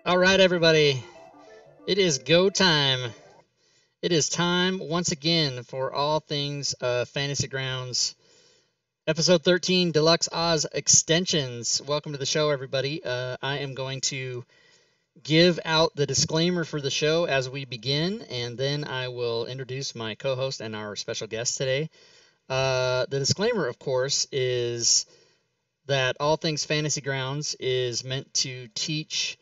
All right, everybody. It is go time. It is time once again for all things Fantasy Grounds. Episode 13, Dulux-Oz extensions. Welcome to the show, everybody. I am going to give out the disclaimer for the show as we begin, and then I will introduce my co-host and our special guest today. The disclaimer, of course, is that all things Fantasy Grounds is meant to teach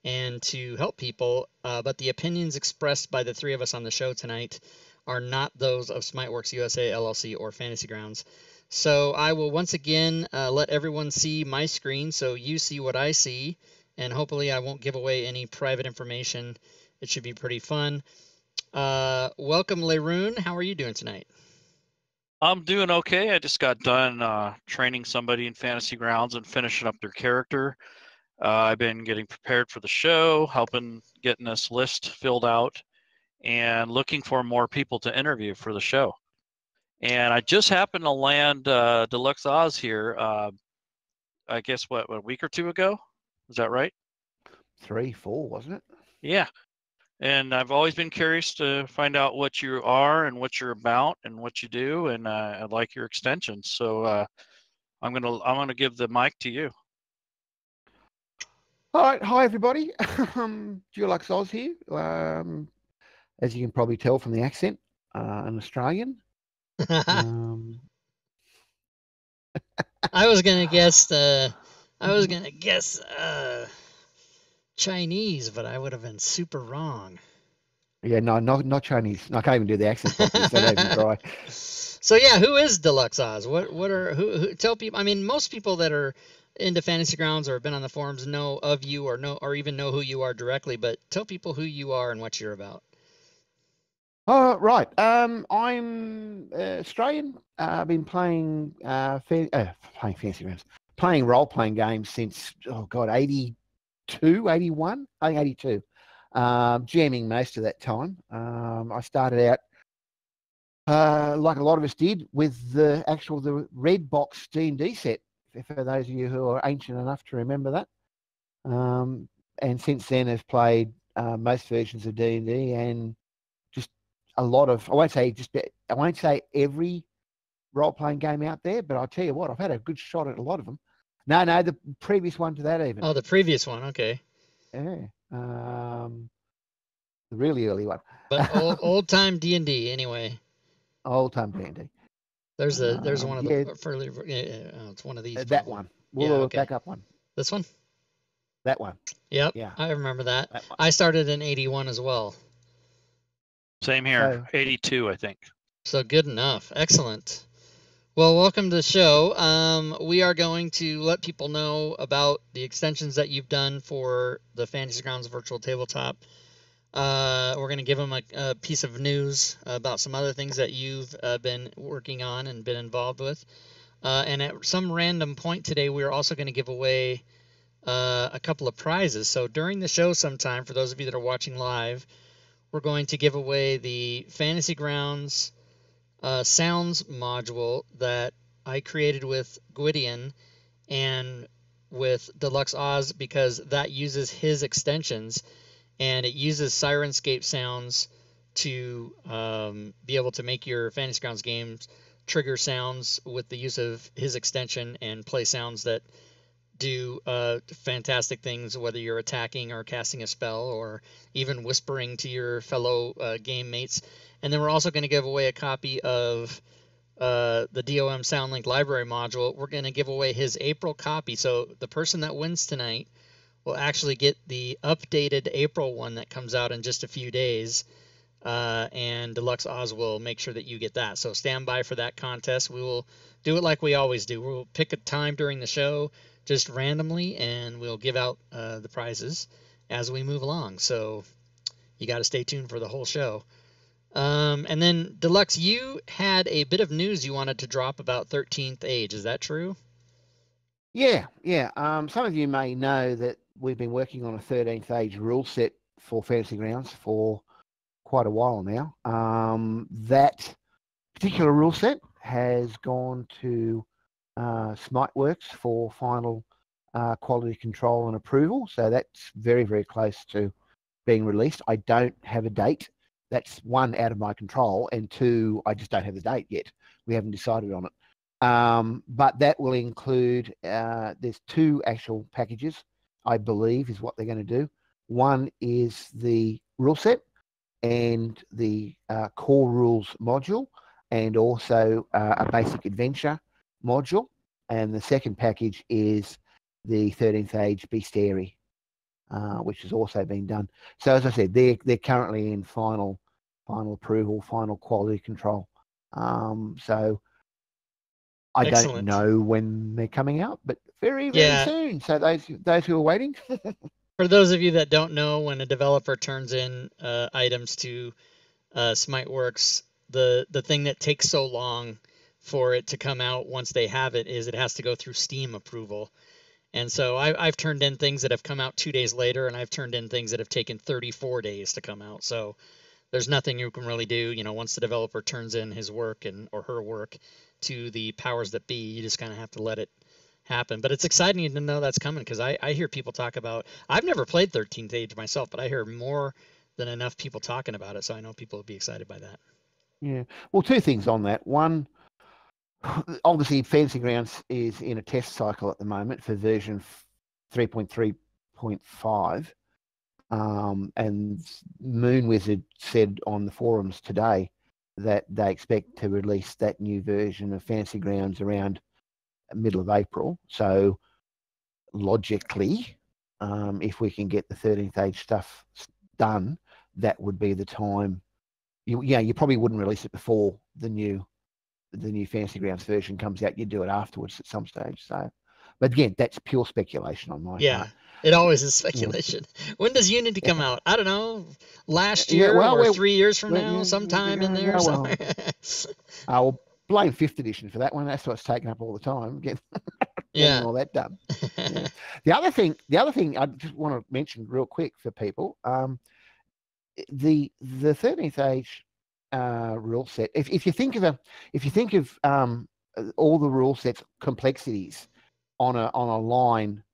and to help people, but the opinions expressed by the three of us on the show tonight are not those of Smiteworks USA, LLC, or Fantasy Grounds. So I will once again let everyone see my screen so you see what I see, and hopefully I won't give away any private information. It should be pretty fun. Welcome, Leroon. How are you doing tonight? I'm doing okay. I just got done training somebody in Fantasy Grounds and finishing up their character. I've been getting prepared for the show, helping getting this list filled out, and looking for more people to interview for the show. And I just happened to land Dulux-Oz here, I guess, what, a week or two ago? Is that right? 3, 4, wasn't it? Yeah. And I've always been curious to find out what you are and what you're about and what you do, and I like your extensions. So I'm gonna give the mic to you. All right, hi everybody. Dulux-Oz here. As you can probably tell from the accent, an Australian. I was gonna guess Chinese, but I would have been super wrong. Yeah, no, not Chinese. I can't even do the accent properly, so don't even try. So yeah, who is Dulux-Oz? Who tell people? I mean, most people that are into Fantasy Grounds or have been on the forums know of you or even know who you are directly, but tell people who you are and what you're about. Right. I'm Australian. I've been playing Fantasy Grounds, playing role-playing games since 82, 81. I think 82. Jamming most of that time. I started out like a lot of us did with the red box D&D set. For those of you who are ancient enough to remember that, and since then have played most versions of D&D and just a lot of. I won't say every role-playing game out there, but I'll tell you what, I've had a good shot at a lot of them. No, the previous one to that even. Oh, the previous one, okay. Yeah, the really early one. But old time D&D anyway. Old time D&D. There's one of the fairly. It's one of these. That one. We'll back up one. This one. That one. Yep. Yeah. I remember that. I started in 81 as well. Same here. 82, I think. So good enough. Excellent. Well, welcome to the show. We are going to let people know about the extensions that you've done for the Fantasy Grounds Virtual Tabletop. We're going to give them a piece of news about some other things that you've been working on and been involved with. And at some random point today, we're also going to give away a couple of prizes. So during the show sometime, for those of you that are watching live, we're going to give away the Fantasy Grounds sounds module that I created with Gwydion and with Dulux-Oz, because that uses his extensions, and it uses Sirenscape sounds to be able to make your Fantasy Grounds games trigger sounds with the use of his extension and play sounds that do fantastic things, whether you're attacking or casting a spell or even whispering to your fellow game mates. And then we're also going to give away a copy of the DOM SoundLink library module. We're going to give away his April copy. So the person that wins tonight will actually get the updated April one that comes out in just a few days. And Dulux-Oz will make sure that you get that. So stand by for that contest. We will do it like we always do. We'll pick a time during the show just randomly, and we'll give out the prizes as we move along. So you got to stay tuned for the whole show. And then, Dulux, you had a bit of news you wanted to drop about 13th Age. Is that true? Yeah. Some of you may know that we've been working on a 13th Age rule set for Fantasy Grounds for quite a while now. That particular rule set has gone to Smiteworks for final quality control and approval. So that's very, very close to being released. I don't have a date. That's one, out of my control, and two, I just don't have the date yet. We haven't decided on it. But that will include, there's two actual packages, I believe, is what they're going to do. One is the rule set and the core rules module, and also a basic adventure module. And the second package is the 13th Age Bestiary, which has also been done. So as I said, they're currently in final approval, final quality control. So I Excellent. don't know when they're coming out, but very, very soon. So those who are waiting. For those of you that don't know, when a developer turns in items to Smiteworks, the thing that takes so long for it to come out once they have it is it has to go through Steam approval. And so I've turned in things that have come out 2 days later, and I've turned in things that have taken 34 days to come out. So there's nothing you can really do. You know, once the developer turns in his work or her work to the powers that be, you just kind of have to let it happen. But it's exciting to know that's coming, because I hear people talk about, I've never played 13th Age myself, but I hear more than enough people talking about it. So I know people will be excited by that. Yeah. Well, two things on that. One, obviously, Fantasy Grounds is in a test cycle at the moment for version 3.3.5. And Moon Wizard said on the forums today that they expect to release that new version of Fantasy Grounds around middle of April. So logically, if we can get the 13th Age stuff done, that would be the time. You probably wouldn't release it before the new Fantasy Grounds version comes out. You do it afterwards at some stage. So, but again, that's pure speculation on my part. It always is speculation. Yeah. When does Unity come out? I don't know. Last year or 3 years from now, sometime in there. I'll blame 5th edition for that one. That's what's taken up all the time. Getting all that done. The other thing I just want to mention real quick for people, the 13th Age rule set. If you think of all the rule sets complexities on a line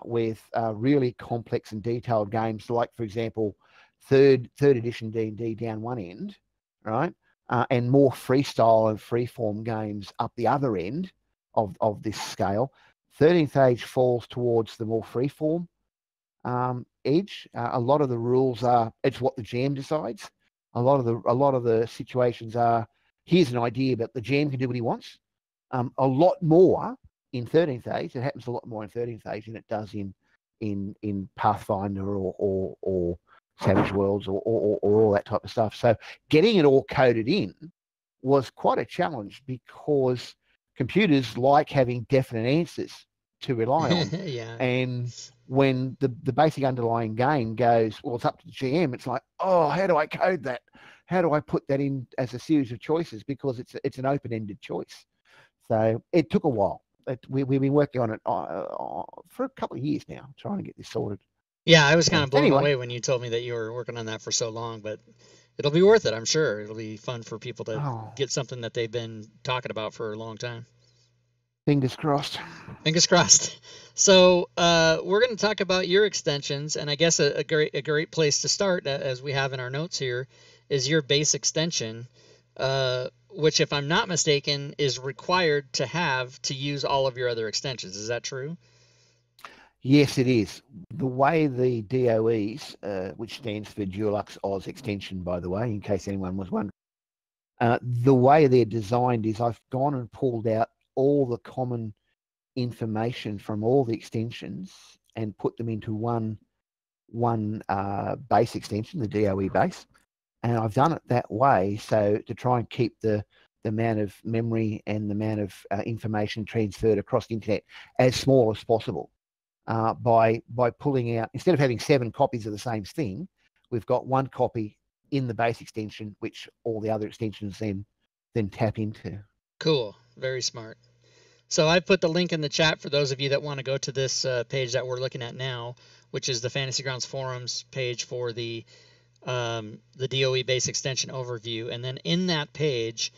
with really complex and detailed games, like for example, third edition D&D down one end, right, and more freestyle and freeform games up the other end of this scale, 13th Age falls towards the more freeform edge. A lot of the rules it's what the GM decides. A lot of the situations are, here's an idea, but the GM can do what he wants. A lot more in 13th Age. It happens a lot more in 13th Age than it does in Pathfinder or Savage Worlds or all that type of stuff. So getting it all coded in was quite a challenge, because computers like having definite answers to rely on. And when the basic underlying game goes, well, it's up to the GM, it's like, oh, how do I code that? How do I put that in as a series of choices? Because it's an open-ended choice. So it took a while. We've been working on it for a couple of years now, trying to get this sorted. Yeah, I was kind of blown away when you told me that you were working on that for so long, but it'll be worth it, I'm sure. It'll be fun for people to get something that they've been talking about for a long time. Fingers crossed. Fingers crossed. So we're going to talk about your extensions, and I guess a great place to start, as we have in our notes here, is your base extension, which, if I'm not mistaken, is required to have to use all of your other extensions. Is that true? Yes, it is. The way the DOEs, which stands for Dulux-Oz extension, by the way, in case anyone was wondering, the way they're designed is I've gone and pulled out all the common information from all the extensions and put them into one base extension, the DOE base. And I've done it that way, so to try and keep the amount of memory and the amount of information transferred across the internet as small as possible. By pulling out, instead of having 7 copies of the same thing, we've got 1 copy in the base extension, which all the other extensions then tap into. Cool. Very smart. So I put the link in the chat for those of you that want to go to this page that we're looking at now, which is the Fantasy Grounds forums page for the DOE base extension overview. And then in that page,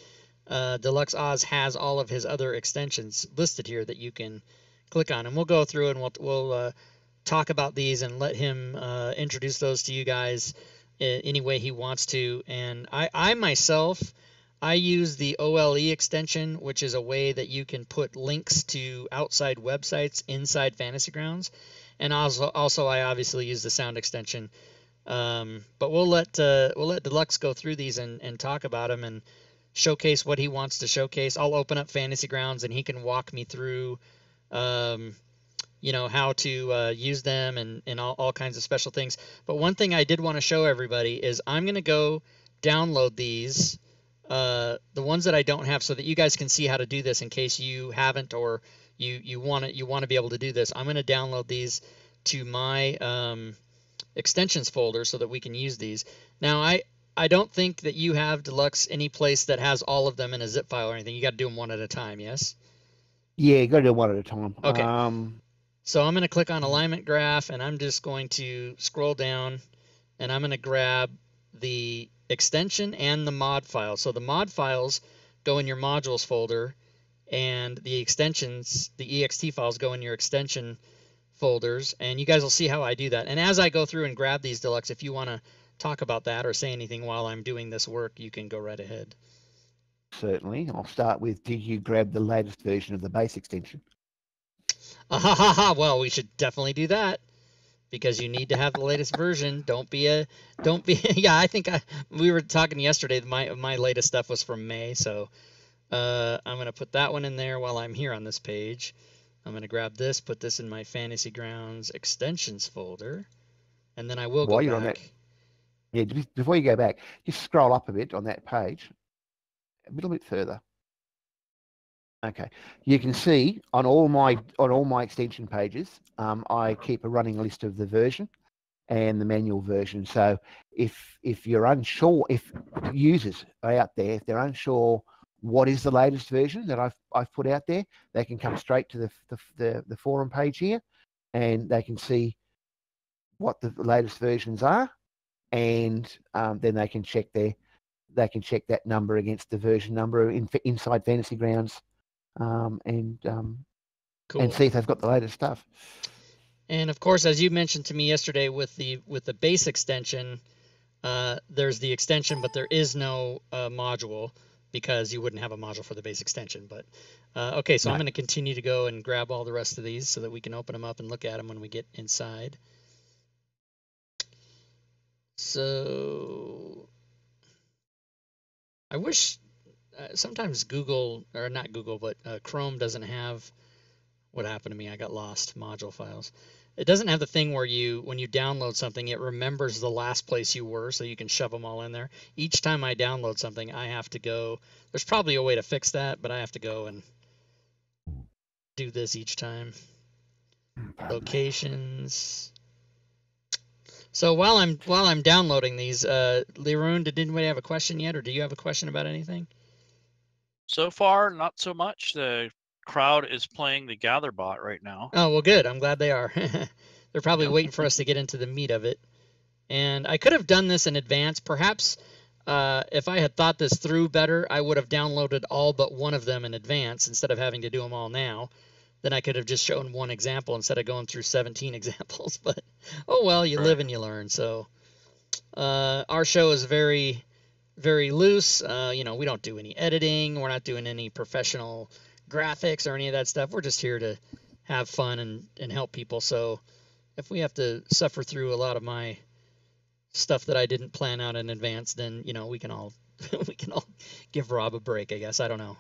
Dulux-Oz has all of his other extensions listed here that you can click on, and we'll go through and we'll talk about these and let him introduce those to you guys any way he wants to. And I myself, I use the OLE extension, which is a way that you can put links to outside websites inside Fantasy Grounds. And also I obviously use the sound extension. But we'll let Deluxe go through these and talk about them and showcase what he wants to showcase. I'll open up Fantasy Grounds and he can walk me through, how to use them and all kinds of special things. But one thing I did want to show everybody is I'm going to go download these, the ones that I don't have, so that you guys can see how to do this in case you haven't or you want to be able to do this. I'm going to download these to my extensions folder so that we can use these. Now, I don't think that you have, Deluxe, any place that has all of them in a zip file or anything. You got to do them one at a time, yes? Yeah, you got to do one at a time. Okay. So I'm going to click on alignment graph, and I'm just going to scroll down, and I'm going to grab the extension and the mod file. So the mod files go in your modules folder, and the extensions, the ext files, go in your extension folders, and you guys will see how I do that. And as I go through and grab these, Deluxe, if you want to talk about that or say anything while I'm doing this work, you can go right ahead. Certainly. I'll start with, did you grab the latest version of the base extension? Well, we should definitely do that because you need to have the latest version. Don't be yeah, I think we were talking yesterday. My latest stuff was from May, so I'm going to put that one in there while I'm here on this page. I'm going to grab this, put this in my Fantasy Grounds extensions folder, and then I will go back. On that, yeah, before you go back, just scroll up a bit on that page, a little bit further. Okay, you can see on all my extension pages, I keep a running list of the version and the manual version. So if you're unsure, if users are out there, if they're unsure what is the latest version that I've put out there, they can come straight to the forum page here, and they can see what the latest versions are, and then they can check that number against the version number inside Fantasy Grounds. Cool. And see if they've got the latest stuff. And of course, as you mentioned to me yesterday, with the base extension, there's the extension, but there is no module because you wouldn't have a module for the base extension. But okay, so right. I'm going to continue to go and grab all the rest of these so that we can open them up and look at them when we get inside. So I wish. Sometimes Google, or not Google, but Chrome doesn't have, what happened to me? I got lost, module files. It doesn't have the thing where when you download something, it remembers the last place you were, so you can shove them all in there. Each time I download something, I have to go, there's probably a way to fix that, but I have to go and do this each time. Locations. So while I'm downloading these, Leroon, did anybody have a question yet, or do you have a question about anything? So far, not so much. The crowd is playing the Gather bot right now. Oh, well, good. I'm glad they are. They're probably waiting for us to get into the meat of it. And I could have done this in advance. Perhaps if I had thought this through better, I would have downloaded all but one of them in advance instead of having to do them all now. Then I could have just shown one example instead of going through 17 examples. But, oh, well, you live and you learn. So our show is very, very loose. We don't do any editing. We're not doing any professional graphics or any of that stuff. We're just here to have fun and help people. So if we have to suffer through a lot of my stuff that I didn't plan out in advance, then we can all give Rob a break, I guess. I don't know.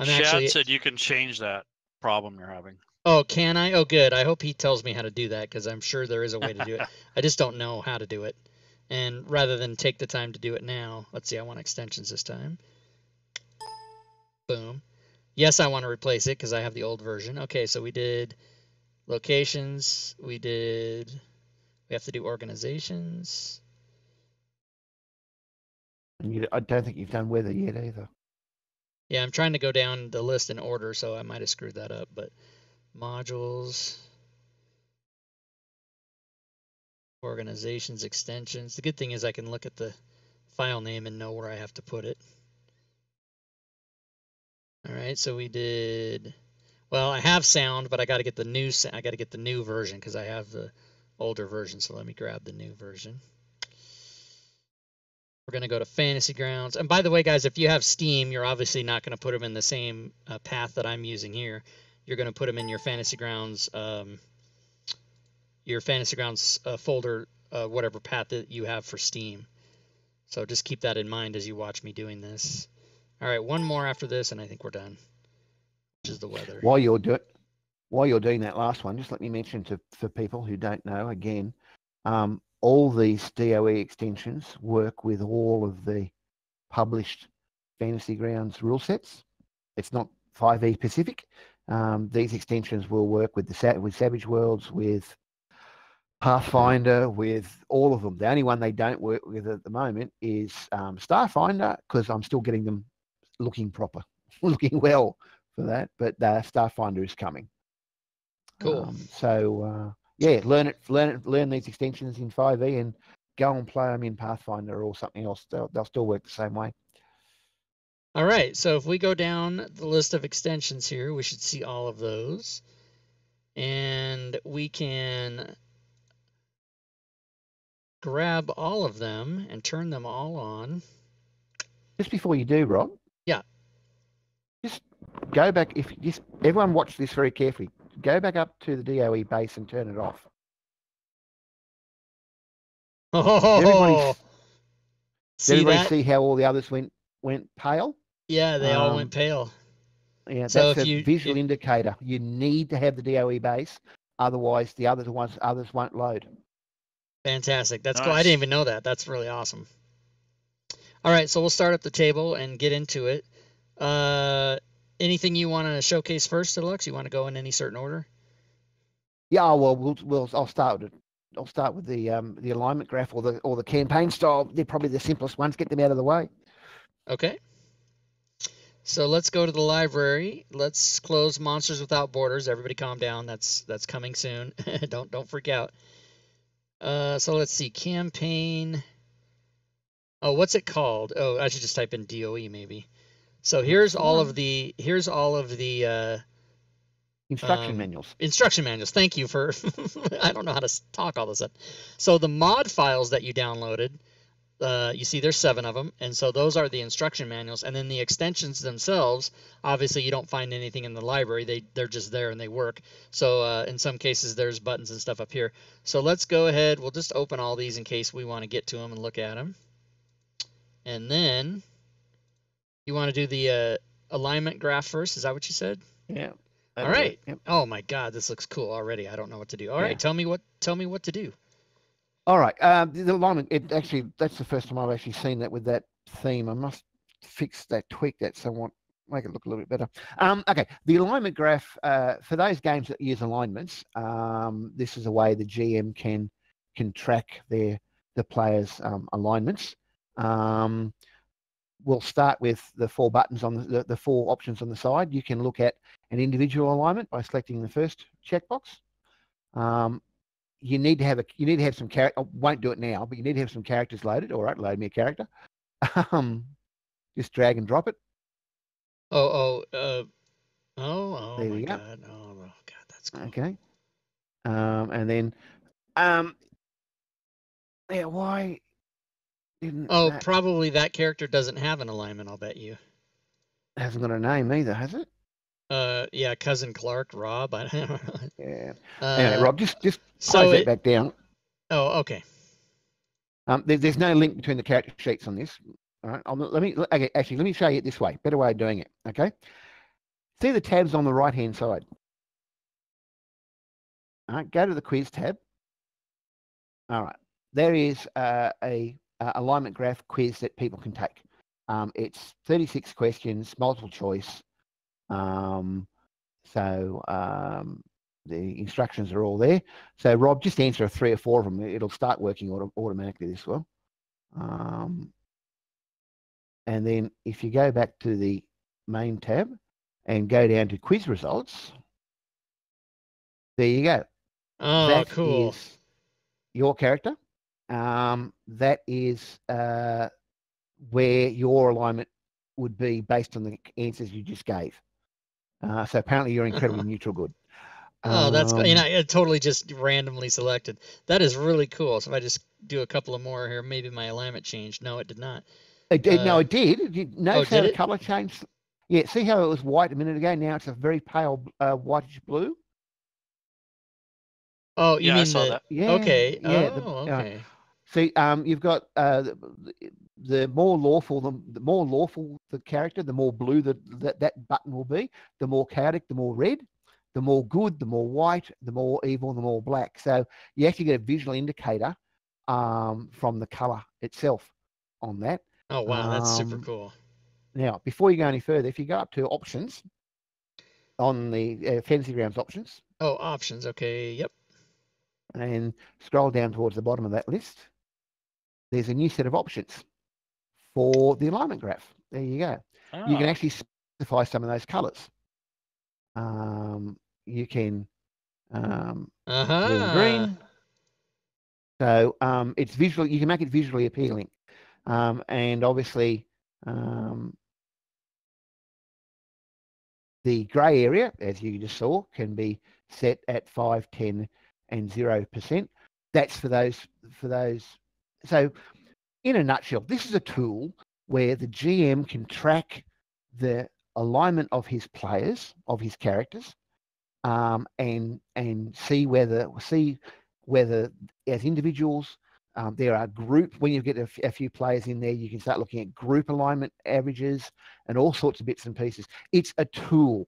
Chad said you can change that problem you're having. Oh, can I? Oh, good. I hope he tells me how to do that, because I'm sure there is a way to do it. I just don't know how to do it. And rather than take the time to do it now, let's see, I want extensions this time. Boom. Yes, I want to replace it because I have the old version. Okay, so we did locations. We have to do organizations. I don't think you've done weather yet either. Yeah, I'm trying to go down the list in order, so I might have screwed that up. But modules, organizations, extensions. The good thing is I can look at the file name and know where I have to put it. All right, so we did. Well, I have sound, but I got to get the new. I got to get the new version because I have the older version. So let me grab the new version. We're going to go to Fantasy Grounds. And by the way, guys, if you have Steam, you're obviously not going to put them in the same path that I'm using here. You're going to put them in your Fantasy Grounds, folder, whatever path that you have for Steam. So just keep that in mind as you watch me doing this. All right, one more after this, and I think we're done. Which is the weather. While you're doing that last one, just let me mention for people who don't know again, all these DOE extensions work with all of the published Fantasy Grounds rule sets. It's not 5e specific. These extensions will work with Savage Worlds, with Pathfinder, with all of them. The only one they don't work with at the moment is Starfinder, because I'm still getting them looking proper, looking well for that. But Starfinder is coming. Cool. Yeah, learn these extensions in 5e and go and play them in Pathfinder or something else. They'll still work the same way. All right, so if we go down the list of extensions here, we should see all of those. And we can grab all of them and turn them all on. Just before you do, Rob. Yeah. Just go back. Everyone watch this very carefully. Go back up to the DOE base and turn it off. Oh, see how all the others went pale? Yeah, they all went pale. Yeah, so that's a visual indicator. You need to have the DOE base, otherwise the others won't load. Fantastic. That's nice. Cool. I didn't even know that. That's really awesome. All right, so we'll start up the table and get into it. Anything you want to showcase first, Dulux? You want to go in any certain order? Yeah, well, I'll start with it. I'll start with the alignment graph or the campaign style. They're probably the simplest ones. Get them out of the way. Okay. So let's go to the library. Let's close Monsters Without Borders. Everybody calm down. That's coming soon. Don't freak out. So let's see. Campaign. Oh, what's it called? Oh, I should just type in DOE maybe. So here's all of the instruction manuals. Instruction manuals. Thank you for I don't know how to talk all of a sudden. So the mod files that you downloaded, you see there's 7 of them, and so those are the instruction manuals. And then the extensions themselves, obviously you don't find anything in the library. They're just there and they work. So in some cases there's buttons and stuff up here. So let's go ahead. We'll just open all these in case we want to get to them and look at them. And then you want to do the alignment graph first. Is that what you said? Yeah. All right. Yep. Oh my God, this looks cool already. I don't know what to do. All right, tell me what to do. All right. The alignment. That's the first time I've actually seen that with that theme. I must fix that, tweak that somewhat, make it look a little bit better. Okay. The alignment graph for those games that use alignments. This is a way the GM can track the players' alignments. We'll start with the 4 buttons on the 4 options on the side. You can look at an individual alignment by selecting the first checkbox. You need to have some character. I won't do it now, but you need to have some characters loaded. All right, load me a character. Just drag and drop it. Oh there my we go. God. Oh God, that's cool. Okay. And then yeah, why didn't probably that character doesn't have an alignment, I'll bet you. Hasn't got a name either, has it? Yeah, Cousin Clark, Rob. I don't know. Yeah. Anyway, Rob, just close it back down. Oh, okay. There's no link between the character sheets on this. All right. Let me show you it this way. Better way of doing it. Okay. See the tabs on the right-hand side. All right. Go to the quiz tab. All right. There is a alignment graph quiz that people can take. It's 36 questions, multiple choice. The instructions are all there. So Rob, just answer 3 or 4 of them. It'll start working automatically this well. And then if you go back to the main tab and go down to quiz results, there you go. Oh, that cool. Is your character. That is where your alignment would be based on the answers you just gave. So apparently you're incredibly neutral good. Oh, that's cool. And I totally just randomly selected. That is really cool. So if I just do a couple of more here, maybe my alignment changed. No, it did not. It did. No, it did. You notice how did the it? color changed? Yeah, see how it was white a minute ago? Now it's a very pale whitish blue. Oh, you Yeah, I mean saw the that. Yeah. okay. Yeah. Okay. See, you've got the more lawful the character, the more blue that button will be. The more chaotic, the more red. The more good, the more white. The more evil, the more black. So you actually get a visual indicator from the color itself on that. Oh wow, that's super cool. Now, before you go any further, if you go up to options on the Fantasy Grounds options. Oh, options. Okay. Yep. And scroll down towards the bottom of that list. There's a new set of options for the alignment graph. There you go. Oh. You can actually specify some of those colors. You can blue and green. So it's visual. You can make it visually appealing, and obviously the grey area, as you just saw, can be set at 5, 10, and 0%. That's for those. So, in a nutshell, this is a tool where the GM can track the alignment of his players, of his characters, and see whether as individuals there are group. When you get a few players in there, you can start looking at group alignment averages and all sorts of bits and pieces. It's a tool.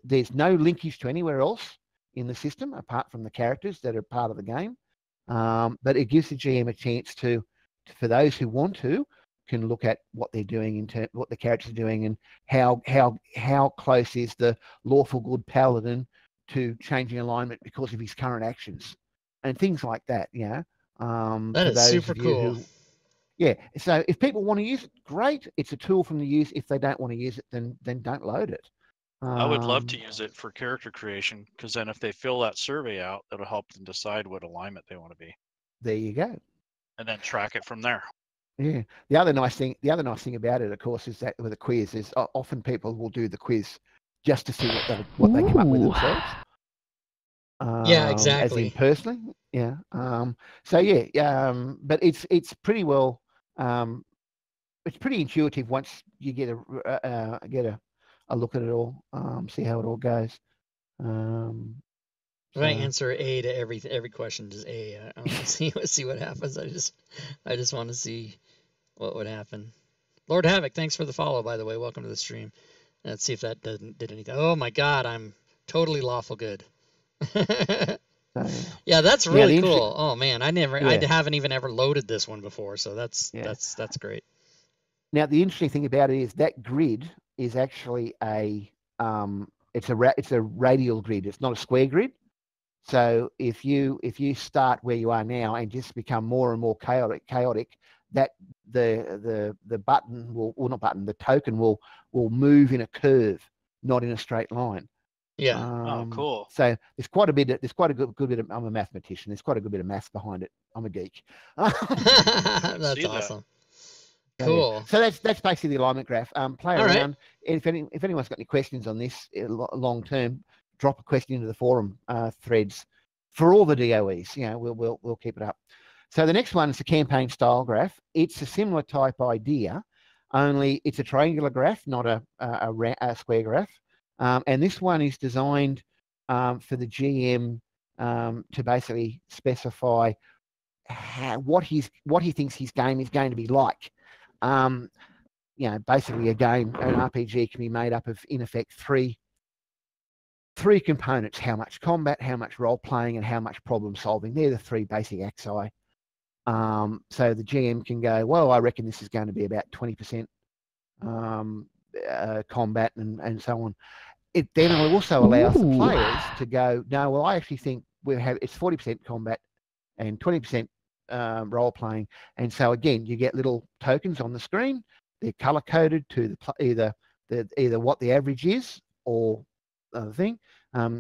There's no linkage to anywhere else in the system apart from the characters that are part of the game, but it gives the GM a chance to, for those who want to, can look at what they're doing what the characters are doing, and how close is the lawful good paladin to changing alignment because of his current actions and things like that. Yeah. That is super cool. Yeah. So if people want to use it, great. It's a tool from the use. If they don't want to use it, then don't load it. I would love to use it for character creation, because then if they fill that survey out, it'll help them decide what alignment they want to be. There you go. And then track it from there. Yeah. The other nice thing about it, of course, is that with a quiz is often people will do the quiz just to see what they come up with themselves. Yeah, exactly. As in personally, yeah. So yeah, but it's pretty well. It's pretty intuitive once you get a look at it all. See how it all goes. If I answer A to every question, just A. I want to see what happens. I just want to see what would happen. Lord Havoc, thanks for the follow, by the way. Welcome to the stream. Let's see if that did anything. Oh my God, I'm totally lawful good. Yeah, that's really cool. Oh man, I haven't even ever loaded this one before, so that's great. Now the interesting thing about it is that grid is actually it's a radial grid. It's not a square grid. So if you start where you are now and just become more and more chaotic, that the button the token will move in a curve, not in a straight line. Yeah. Cool. So there's quite a good bit of, I'm a mathematician. There's quite a good bit of maths behind it. I'm a geek. That's awesome. Cool. So that's basically the alignment graph. Play around. Right. If anyone's got any questions on this long term, drop a question into the forum threads for all the DOEs. You know, we'll keep it up. So the next one is the campaign style graph. It's a similar type idea, only it's a triangular graph, not a square graph. And this one is designed for the GM to basically specify what he thinks his game is going to be like. Basically an RPG can be made up of, in effect, three components: how much combat, how much role playing, and how much problem solving. They're the three basic axi. So the GM can go, well, I reckon this is going to be about 20% combat and so on. It then also allows the players to go, no, well, I actually think it's 40% combat and 20% role playing. And so again, you get little tokens on the screen. They're color coded to either what the average is or the thing.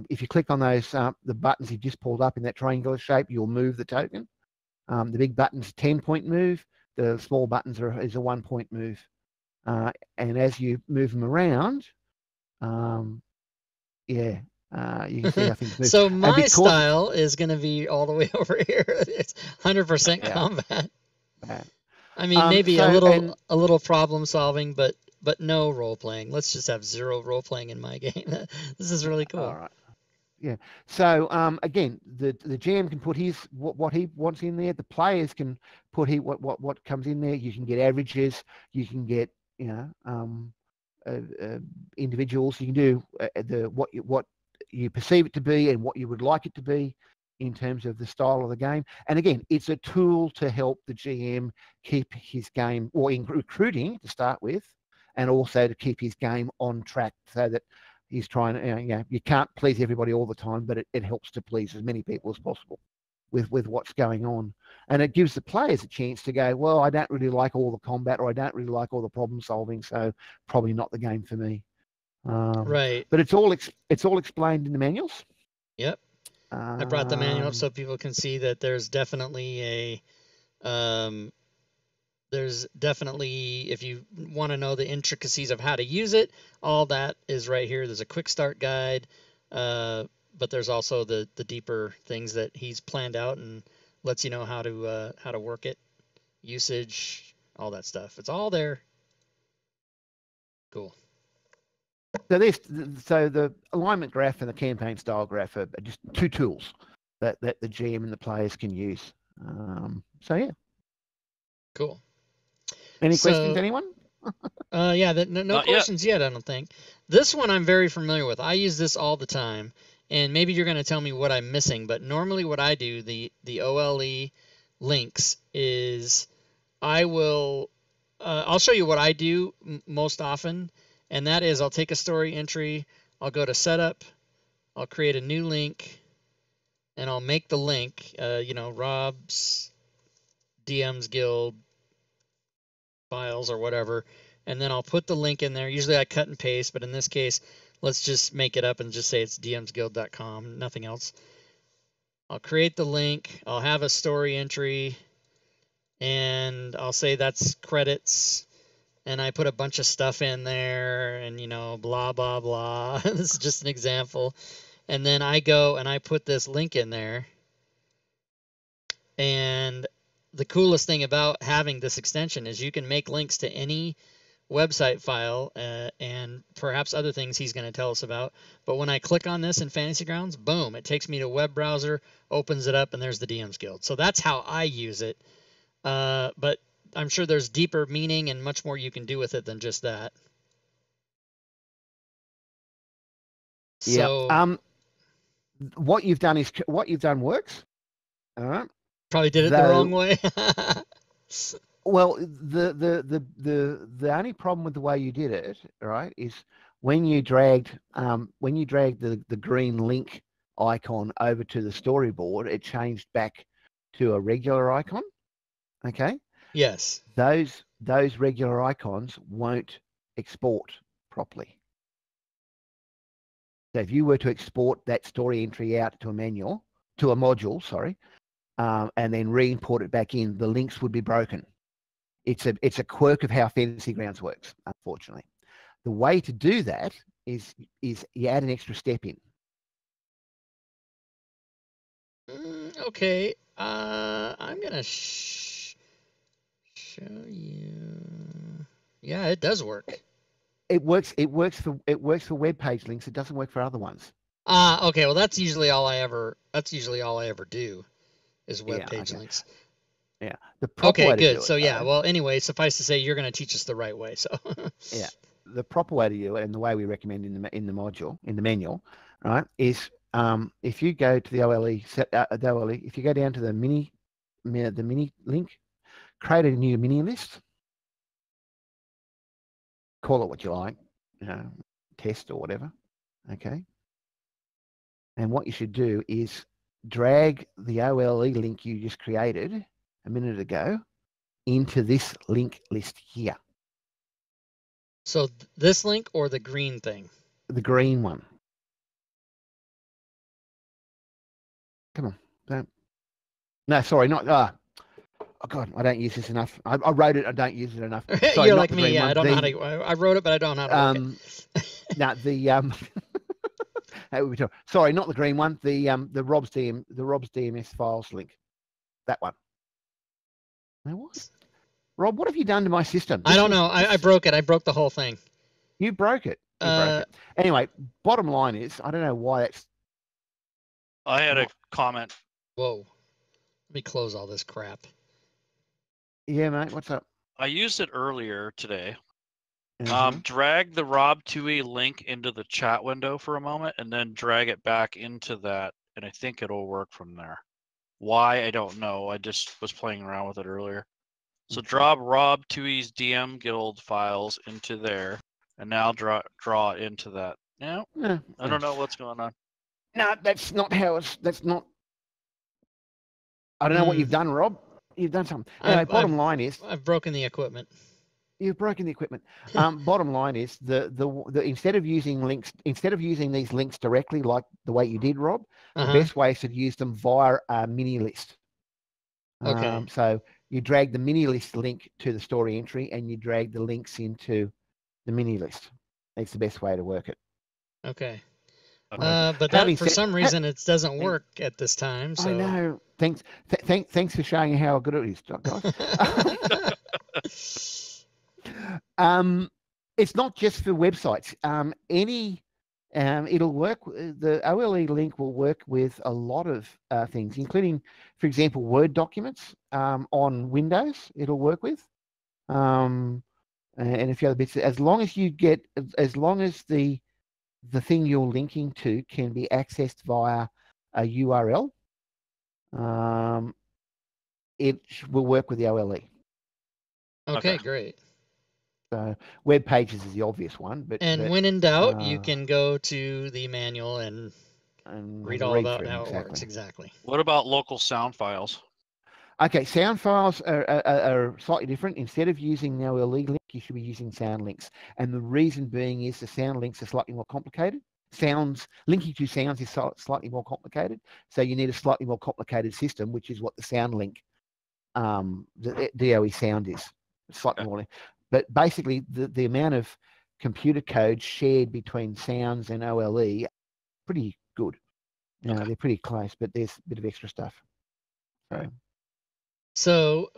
If you click on those the buttons you just pulled up in that triangular shape, you'll move the token. The big button's a 10-point move. The small buttons is a 1-point move. and as you move them around, you can see how things move. So my style is going to be all the way over here. It's 100% combat. I mean, maybe a little problem solving, but no role playing. Let's just have 0 role playing in my game. This is really cool. All right. Yeah. So again, the GM can put what he wants in there. The players can put what comes in there. You can get averages. You can get individuals. You can do what you perceive it to be and what you would like it to be in terms of the style of the game. And again, it's a tool to help the GM keep his game, or in recruiting to start with, and also to keep his game on track, so that he's trying to, you can't please everybody all the time, but it helps to please as many people as possible with what's going on. And it gives the players a chance to go, well, I don't really like all the combat, or I don't really like all the problem solving, so probably not the game for me. Right. But it's all explained in the manuals. Yep. I brought the manual up so people can see that there's definitely if you want to know the intricacies of how to use it, all that is right here. There's a quick start guide, but there's also the deeper things that he's planned out and lets you know how to work it, usage, all that stuff. It's all there. Cool. So the alignment graph and the campaign style graph are just 2 tools that the GM and the players can use. So yeah. Cool. Any questions, anyone? No questions yet, I don't think. This one I'm very familiar with. I use this all the time, and maybe you're going to tell me what I'm missing, but normally what I do, the OLE links, is I'll show you what I do most often, and that is I'll take a story entry, I'll go to setup, I'll create a new link, and I'll make the link, Rob's DM's Guild files or whatever, and then I'll put the link in there. Usually I cut and paste, but in this case, let's just make it up and just say it's dmsguild.com, nothing else. I'll create the link, I'll have a story entry, and I'll say that's credits, and I put a bunch of stuff in there, and blah blah blah. This is just an example. And then I go and I put this link in there, and the coolest thing about having this extension is you can make links to any website file and perhaps other things he's going to tell us about. But when I click on this in Fantasy Grounds, boom, it takes me to a web browser, opens it up, and there's the DM's Guild. So that's how I use it. But I'm sure there's deeper meaning and much more you can do with it than just that. So, what you've done works. All right. Probably did it the wrong way. Well, the only problem with the way you did it, right, is when you dragged the green link icon over to the storyboard, it changed back to a regular icon. Okay. Yes. Those regular icons won't export properly. So if you were to export that story entry out to a module, sorry, and then re-import it back in, the links would be broken. It's a quirk of how Fantasy Grounds works, unfortunately. The way to do that is you add an extra step in. Okay. I'm gonna show you. Yeah, it does work. It works for web page links. It doesn't work for other ones. Okay. Well, that's usually all I ever do is web page links. Yeah. The proper way to do it, so yeah. Well, anyway, suffice to say, you're going to teach us the right way. So. Yeah. The proper way to do it, and the way we recommend in the manual, right, is if you go to the OLE, if you go down to the mini link, create a new mini list. Call it what you like, test or whatever. Okay. And what you should do is drag the OLE link you just created a minute ago into this link list here. So this link or the green thing? The green one. Come on. No, sorry, not. Oh God, I don't use this enough. I wrote it. I don't use it enough. Sorry, You're not like the me. green Yeah, one. I don't know how to. I wrote it, but I don't know how to work it. No, sorry, not the green one. The Rob's DMS files link. That one. Now what? Rob, what have you done to my system? I don't know. I broke it. I broke the whole thing. You broke it. You broke it. Anyway, bottom line is, I don't know why that's. I had a comment. Whoa. Let me close all this crap. Yeah, mate. What's up? I used it earlier today. Mhm. Drag the Rob 2E link into the chat window for a moment, and then drag it back into that, and I think it'll work from there. Why, I don't know. I just was playing around with it earlier. So drop Rob 2E's DM Guild files into there, and now draw it into that. No, I don't know what's going on. No, that's not how it's. That's not. I don't know what you've done, Rob. You've done something. Anyway, bottom line is, I've broken the equipment. You've broken the equipment. Bottom line is, the instead of using these links directly like the way you did, Rob, the best way is to use them via a mini list. Okay. So you drag the mini list link to the story entry, and you drag the links into the mini list. That's the best way to work it. Okay. But that, for some reason, it doesn't work at this time. So. I know. Thanks for showing how good it is, guys. It's not just for websites. It'll work. The OLE link will work with a lot of things, including, for example, Word documents on Windows. It'll work with, and a few other bits. As long as the thing you're linking to can be accessed via a URL, it will work with the OLE. Okay, great. So web pages is the obvious one, but when in doubt, you can go to the manual and read all about how it works. Exactly. What about local sound files? Okay, sound files are slightly different. Instead of using the OLE link, you should be using sound links. And the reason being is the sound links are slightly more complicated. Linking to sounds is slightly more complicated. So you need a slightly more complicated system, which is what the sound link, the DOE sound is. Slightly more. But basically, the amount of computer code shared between sounds and OLE pretty good. They're pretty close, but there's a bit of extra stuff. So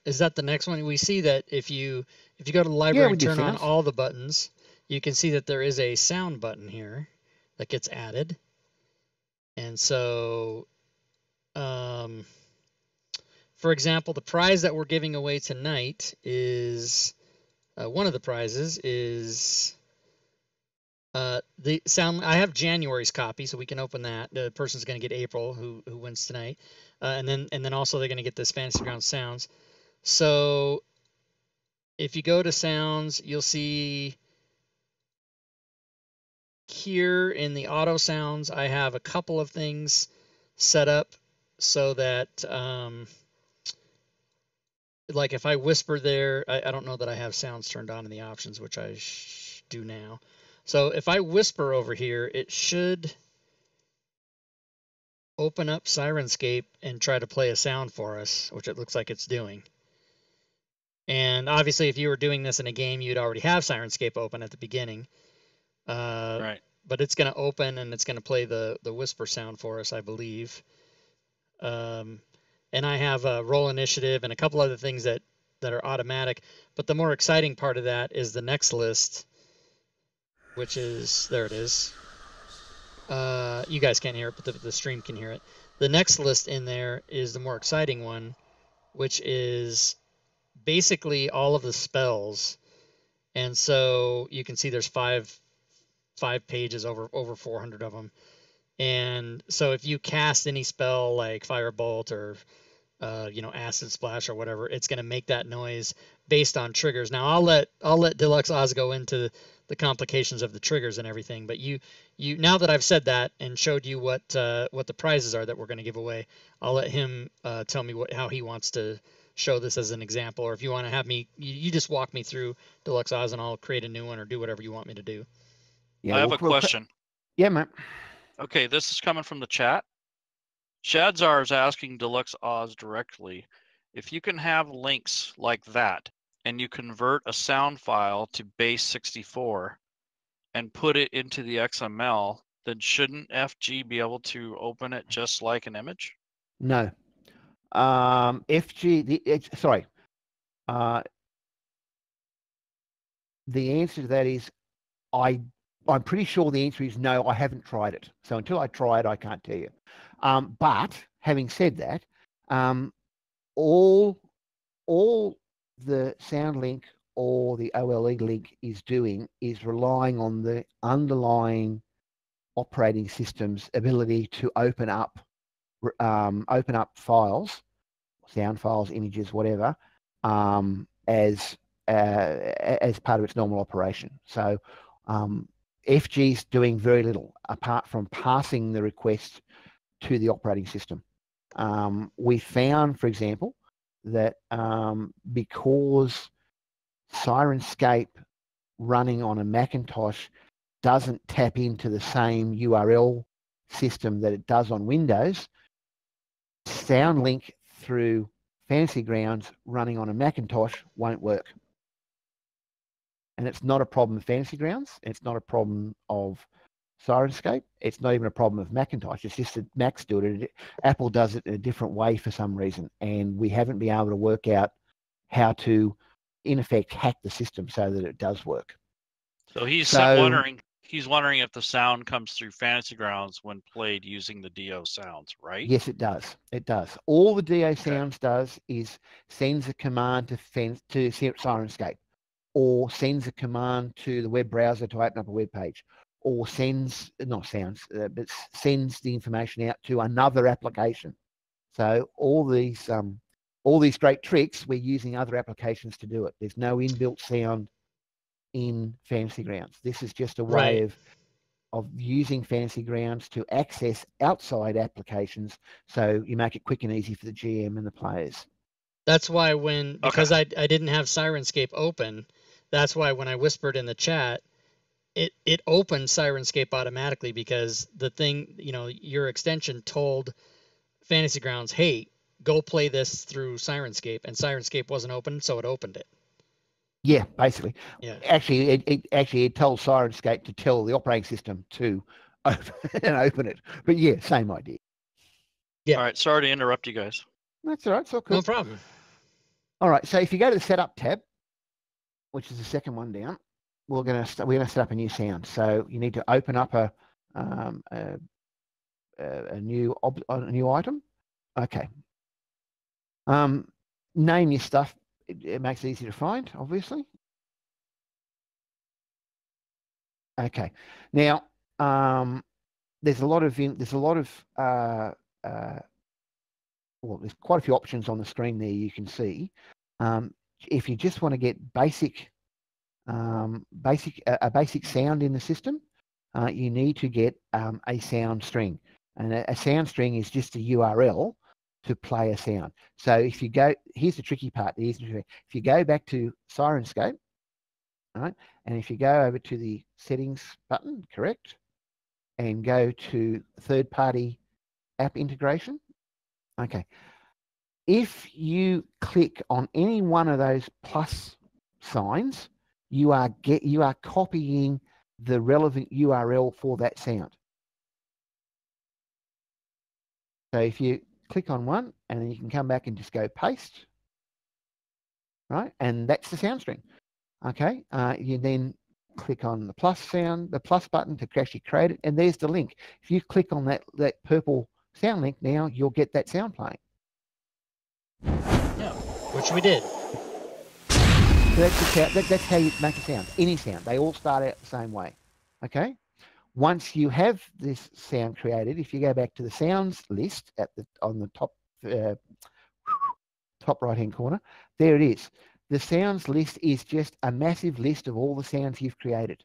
is that the next one? We see that if you go to the library and turn on all the buttons, you can see that there is a sound button here that gets added. And so, for example, the prize that we're giving away tonight is one of the prizes is the sound. I have January's copy, so we can open that. The person's going to get April, who wins tonight, and then also they're going to get this Fantasy Ground Sounds. So if you go to Sounds, you'll see here in the auto sounds, I have a couple of things set up so that like if I whisper there, I don't know that I have sounds turned on in the options, which I do now. So if I whisper over here, it should open up Sirenscape and try to play a sound for us, which it looks like it's doing. And obviously, if you were doing this in a game, you'd already have Sirenscape open at the beginning. Right. But it's going to open and it's going to play the whisper sound for us, I believe. And I have a roll initiative and a couple other things that are automatic. But the more exciting part of that is the next list, which is, there it is. You guys can't hear it, but the stream can hear it. The next list in there is the more exciting one, which is basically all of the spells. And so you can see there's five pages, over 400 of them. And so if you cast any spell like Firebolt or Acid Splash or whatever, it's going to make that noise based on triggers. Now I'll let Dulux-Oz go into the complications of the triggers and everything, but you now that I've said that and showed you what the prizes are that we're going to give away, I'll let him tell me how he wants to show this as an example, or if you want to have me, you just walk me through Dulux-Oz and I'll create a new one or do whatever you want me to do. Yeah, I have a question. Yeah, man. Okay, this is coming from the chat. Shadzar is asking Dulux-Oz directly, If you can have links like that, and you convert a sound file to base 64 and put it into the XML, then shouldn't FG be able to open it just like an image? No. FG, sorry. The answer to that is I'm pretty sure the answer is no, I haven't tried it. So until I try it, I can't tell you. But having said that, all the sound link or the OLE link is doing is relying on the underlying operating system's ability to open up files, sound files, images, whatever, as part of its normal operation. So FG's doing very little apart from passing the request to the operating system. We found, for example, that because Sirenscape running on a Macintosh doesn't tap into the same URL system that it does on Windows, SoundLink through Fantasy Grounds running on a Macintosh won't work. And it's not a problem of Fantasy Grounds. It's not a problem of Sirenscape. It's not even a problem of Macintosh. It's just that Macs do it. Apple does it in a different way for some reason. And we haven't been able to work out how to, in effect, hack the system so that it does work. So he's wondering if the sound comes through Fantasy Grounds when played using the DO sounds, right? Yes, it does. It does. All the DO sounds does is sends a command to Sirenscape, or sends a command to the web browser to open up a web page, or sends but sends the information out to another application. So all these great tricks, we're using other applications to do it. There's no inbuilt sound in Fantasy Grounds. This is just a way of using Fantasy Grounds to access outside applications, so you make it quick and easy for the GM and the players. That's why because I didn't have Sirenscape open, that's why when I whispered in the chat, it opened Sirenscape automatically, because the thing, your extension told Fantasy Grounds, hey, go play this through Sirenscape, and Sirenscape wasn't open, so it opened it. Yeah, basically. Yeah. Actually, it told Sirenscape to tell the operating system to open it. But yeah, same idea. Yeah. All right. Sorry to interrupt you guys. That's all right. It's all cool. No problem. All right. So if you go to the Setup tab, which is the second one down, we're going to set up a new sound. So you need to open up a new item. Okay. Name your stuff. It makes it easy to find, obviously. Okay. Now, there's quite a few options on the screen there you can see. If you just want to get a basic sound in the system, you need to get a sound string, and a sound string is just a URL to play a sound. So if you go, here's the tricky part. If you go back to Sirenscape, right, and if you go over to the settings button, correct, and go to third-party app integration, okay. If you click on any one of those plus signs, you are copying the relevant URL for that sound. So if you click on one, and then you can come back and just go paste, right? And that's the sound string. Okay. You then click on the plus button to actually create it, and there's the link. If you click on that purple sound link, now you'll get that sound playing. Yeah, which we did. So that's how you make a sound. Any sound. They all start out the same way. Okay. Once you have this sound created, if you go back to the sounds list on the top right-hand corner, there it is. The sounds list is just a massive list of all the sounds you've created,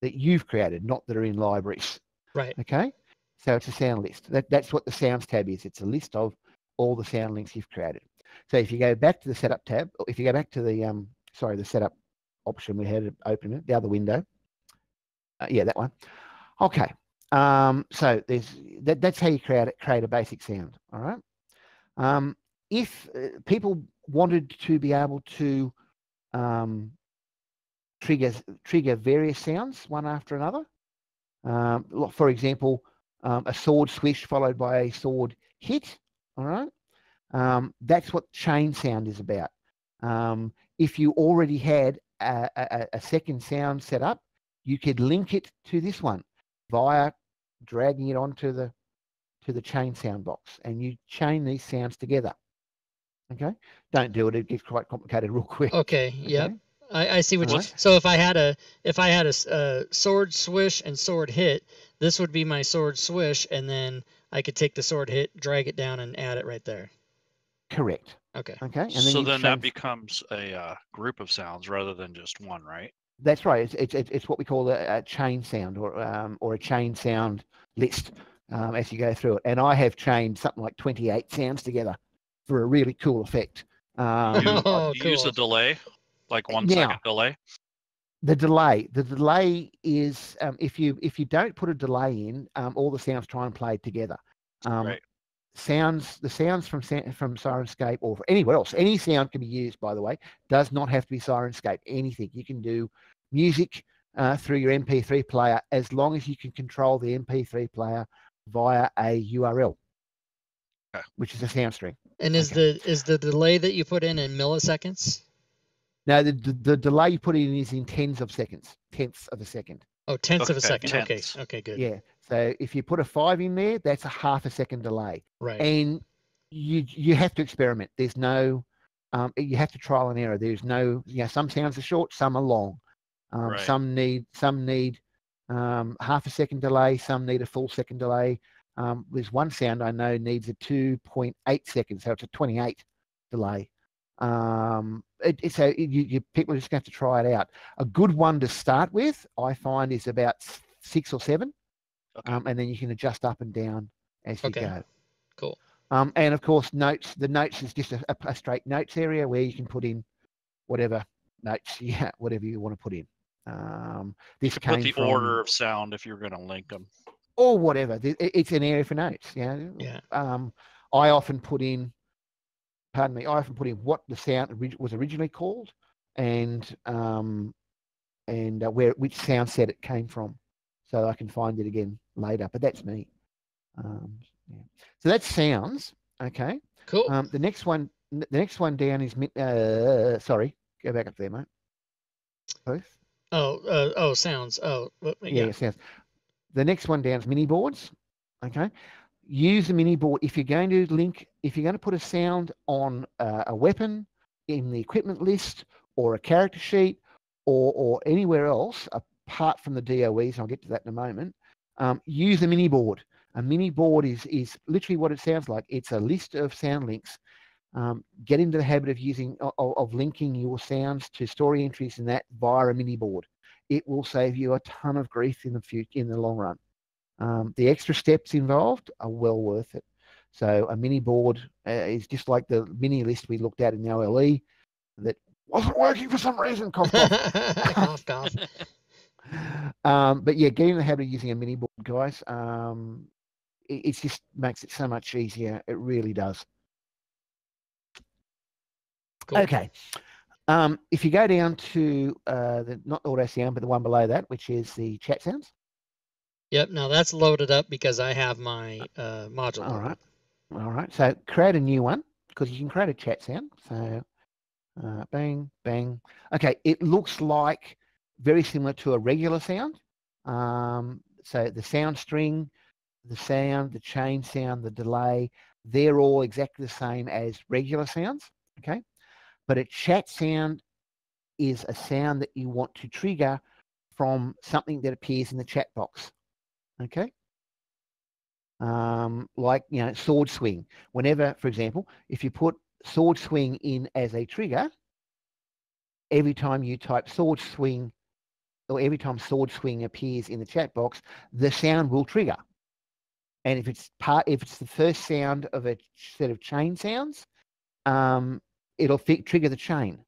not that are in libraries. Right. Okay. So it's a sound list. That's what the sounds tab is. It's a list of all the sound links you've created. So if you go back to the setup tab, if you go back to the the setup option we had open, the other window. Yeah, that one. Okay. So that's how you create a basic sound. All right. if people wanted to be able to trigger various sounds one after another, for example, a sword swish followed by a sword hit, all right? That's what chain sound is about. If you already had a second sound set up, you could link it to this one via dragging it onto the chain sound box, and you chain these sounds together. Okay, don't do it; it gets quite complicated real quick. Okay. Yep. I see what you. Alright. So if I had a sword swish and sword hit, this would be my sword swish, and then I could take the sword hit, drag it down, and add it right there. Correct. Okay. Okay, and So you then chain- that becomes a group of sounds rather than just one, right? That's right. It's what we call a chain sound or a chain sound list as you go through it. And I have chained something like 28 sounds together for a really cool effect. You Oh, use a cool. delay, like 1 Now- second delay. The delay is if you don't put a delay in, all the sounds try and play together. Right. The sounds from Sirenscape or anywhere else, any sound can be used, by the way, does not have to be Sirenscape. Anything. You can do music through your MP3 player as long as you can control the MP3 player via a URL, Okay. which is a sound string. And is the delay that you put in milliseconds? Now, the delay you put in is in tenths of a second. Oh, tenths of a Okay, second. tenths. Okay, good. Yeah. So if you put a 5 in there, that's a half a second delay. Right. And you have to experiment. There's no, you have to trial and error. There's no, some sounds are short, some are long. Right. Some need half a second delay, some need a full second delay. There's one sound I know needs a 2.8 seconds, so it's a 28 delay. So people are just going to have to try it out. A good one to start with, I find, is about 6 or 7. Okay. And then you can adjust up and down as you go. Cool. And of course, notes. The notes is just a straight notes area where you can put in whatever notes, whatever you want to put in. This You came put the from, order of sound if you're going to link them. or whatever. It's an area for notes. Yeah. I often put in. Pardon me. I often put in what the sound was originally called, and which sound set it came from, so I can find it again later. But that's me. So that's sounds. Okay. Cool. The next one down is sorry, go back up there, mate. Both. Sounds. Yeah, sounds. The next one down is mini boards. Okay. Use the mini board if you're going to put a sound on a weapon in the equipment list or a character sheet or anywhere else apart from the DOEs, and I'll get to that in a moment. Use a mini board. A mini board is literally what it sounds like. It's a list of sound links. Get into the habit of linking your sounds to story entries in that via a mini board. It will save you a ton of grief in the long run. The extra steps involved are well worth it. So a mini board is just like the mini list we looked at in the OLE that wasn't working for some reason. Cough, cough. Cough, cough. But yeah, getting the habit of using a mini board, guys. It just makes it so much easier. It really does. Cool. Okay. If you go down to not auto sound, but the one below that, which is the chat sounds. Yep. Now that's loaded up because I have my module. All right. So create a new one because you can create a chat sound. So bang, bang. Okay. It looks like very similar to a regular sound. So the sound string, the sound, the chain sound, the delay, they're all exactly the same as regular sounds. Okay. But a chat sound is a sound that you want to trigger from something that appears in the chat box. Okay. Like, sword swing. Whenever, for example, if you put sword swing in as a trigger, every time you type sword swing or every time sword swing appears in the chat box, the sound will trigger. And if it's the first sound of a set of chain sounds, it'll trigger the chain.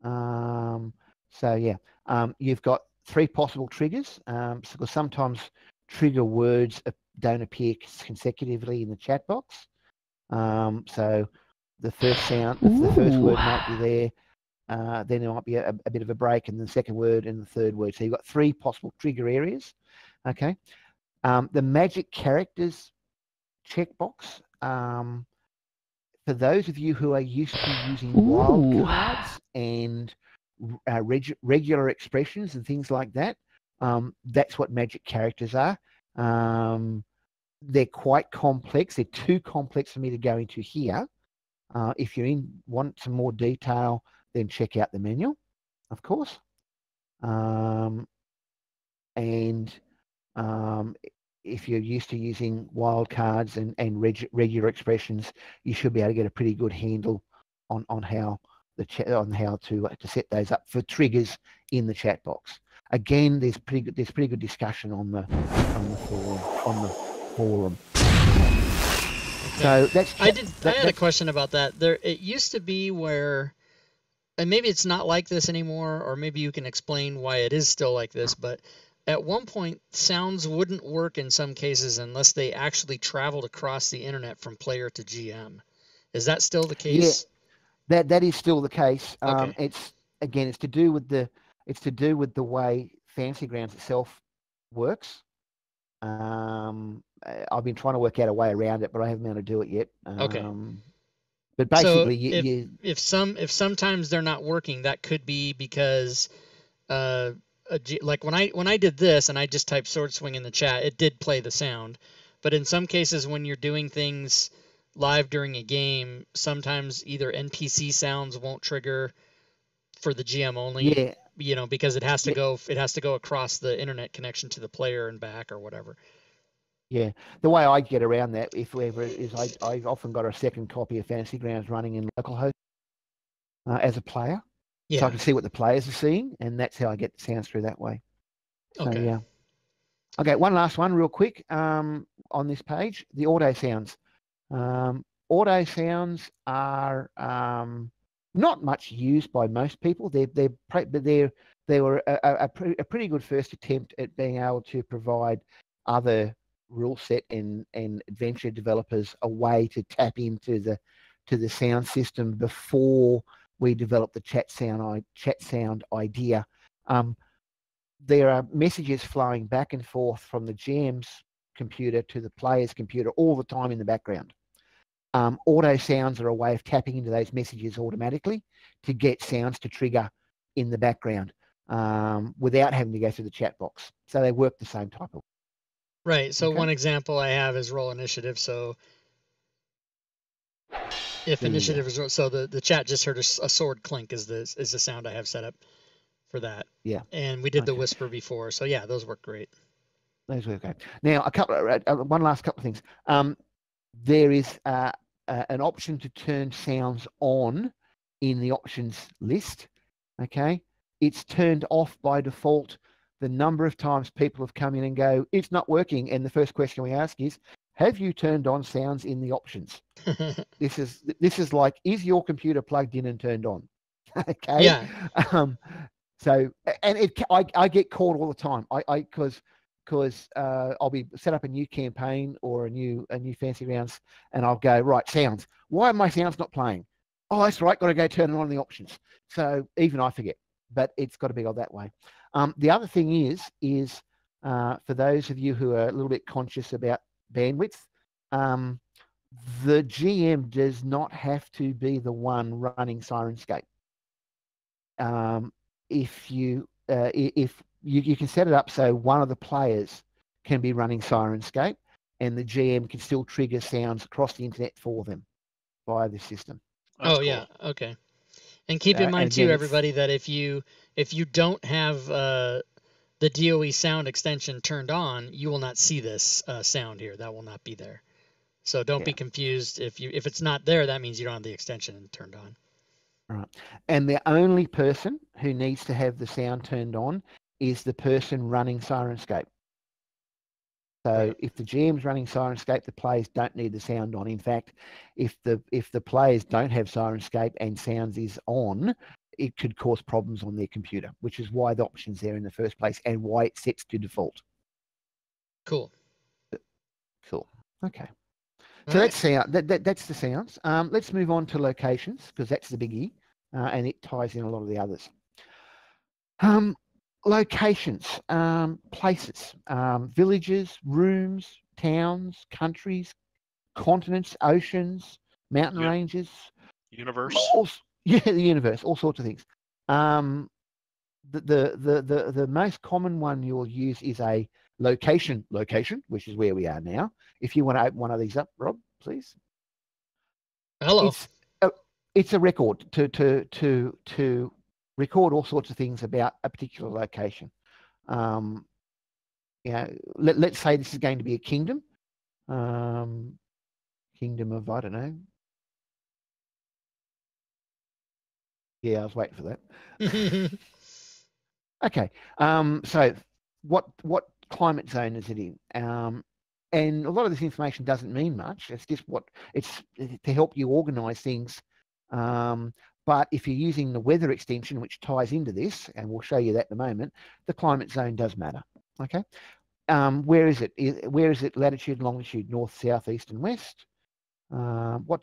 So yeah, you've got 3 possible triggers. Because sometimes trigger words don't appear consecutively in the chat box. So the first sound, the first word might be there. Then there might be a bit of a break, and the second word and the third word. So you've got 3 possible trigger areas. Okay. The magic characters checkbox. For those of you who are used to using wildcards and regular expressions and things like that, that's what magic characters are. They're quite complex. They're too complex for me to go into here. If you want some more detail, then check out the manual, of course. If you're used to using wildcards and regular expressions, you should be able to get a pretty good handle on how to set those up for triggers in the chat box. Again, there's pretty good discussion on the forum. So that's I had a question about that. It used to be where, and maybe it's not like this anymore, or maybe you can explain why it is still like this, but at one point, sounds wouldn't work in some cases unless they actually traveled across the internet from player to GM. Is that still the case? Yeah, that is still the case. Okay. It's to do with the way Fantasy Grounds itself works. I've been trying to work out a way around it, but I haven't been able to do it yet. Okay. But basically, so if sometimes they're not working, that could be because like when I did this and I just typed sword swing in the chat, it did play the sound. But in some cases, when you're doing things live during a game, sometimes either NPC sounds won't trigger for the GM only. Yeah. Because it has to go across the internet connection to the player and back or whatever. Yeah, the way I get around that, if ever, is I've often got a second copy of Fantasy Grounds running in localhost as a player. Yeah. So I can see what the players are seeing, and that's how I get the sounds through that way. So, okay. Yeah. Okay, one last one real quick on this page, the auto sounds. Auto sounds are not much used by most people. They were a pretty good first attempt at being able to provide other rule set and adventure developers a way to tap into the sound system before we developed the chat sound idea. There are messages flowing back and forth from the GM's computer to the player's computer all the time in the background. Auto sounds are a way of tapping into those messages automatically to get sounds to trigger in the background without having to go through the chat box. So they work the same type of. Right. So one example I have is roll initiative. So if initiative is so the chat just heard a sword clink is the sound I have set up for that. Yeah. And we did the whisper before. So yeah, those work great. Those work great. Now one last couple of things. There is an option to turn sounds on in the options list. Okay. It's turned off by default. The number of times people have come in and go, it's not working. And the first question we ask is, have you turned on sounds in the options? This is like, is your computer plugged in and turned on? Okay. Yeah. So, and I get called all the time. Because I'll be set up a new campaign or a new Fantasy Grounds, and I'll go, right, sounds. Why are my sounds not playing? Oh, that's right, got to go turn it on in the options. So even I forget, but it's got to be all that way. The other thing is for those of you who are a little bit conscious about bandwidth, the GM does not have to be the one running Sirenscape. If you can set it up so one of the players can be running Sirenscape and the GM can still trigger sounds across the internet for them via the system. That's cool. Yeah. Okay. And keep in mind too, everybody, that if you don't have the DOE sound extension turned on, you will not see this sound here. That will not be there. So don't be confused. If it's not there, that means you don't have the extension turned on. Right. And the only person who needs to have the sound turned on is the person running Sirenscape. So if the GM's running Sirenscape, the players don't need the sound on. In fact, if the players don't have Sirenscape and sounds is on, it could cause problems on their computer, which is why the option's there in the first place and why it sets to default. Cool. Cool. Okay. So that's sound. That's the sounds. Let's move on to locations because that's the biggie, and it ties in a lot of the others. Locations, places, villages, rooms, towns, countries, continents, oceans, mountain ranges, universe. The universe, all sorts of things. The most common one you'll use is a location, which is where we are now. If you want to open one of these up, Rob, please. Hello. It's a record to record all sorts of things about a particular location. Let's say this is going to be a kingdom. Kingdom of, I don't know. Yeah, I was waiting for that. Okay. So what climate zone is it in? And a lot of this information doesn't mean much. It's just it's to help you organize things. But if you're using the weather extension, which ties into this, and we'll show you that in a moment, the climate zone does matter. Okay. Where is it? Where is it? Latitude, longitude, north, south, east, and west. What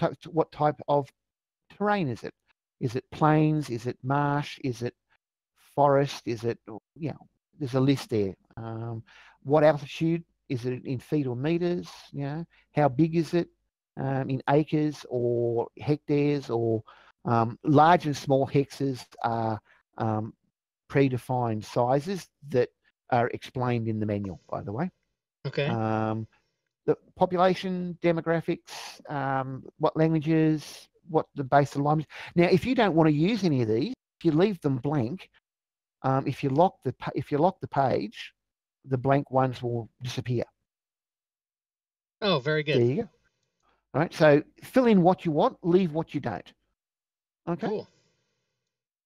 type of terrain is it? Is it plains? Is it marsh? Is it forest? Is it, there's a list there. What altitude? Is it in feet or meters? How big is it in acres or hectares? Or large and small hexes are predefined sizes that are explained in the manual, by the way. Okay. The population, demographics, what languages, what the base of language. Now, if you don't want to use any of these, if you leave them blank, if you lock the page, the blank ones will disappear. Oh, very good. There you go. All right. So fill in what you want, leave what you don't. Okay. Cool.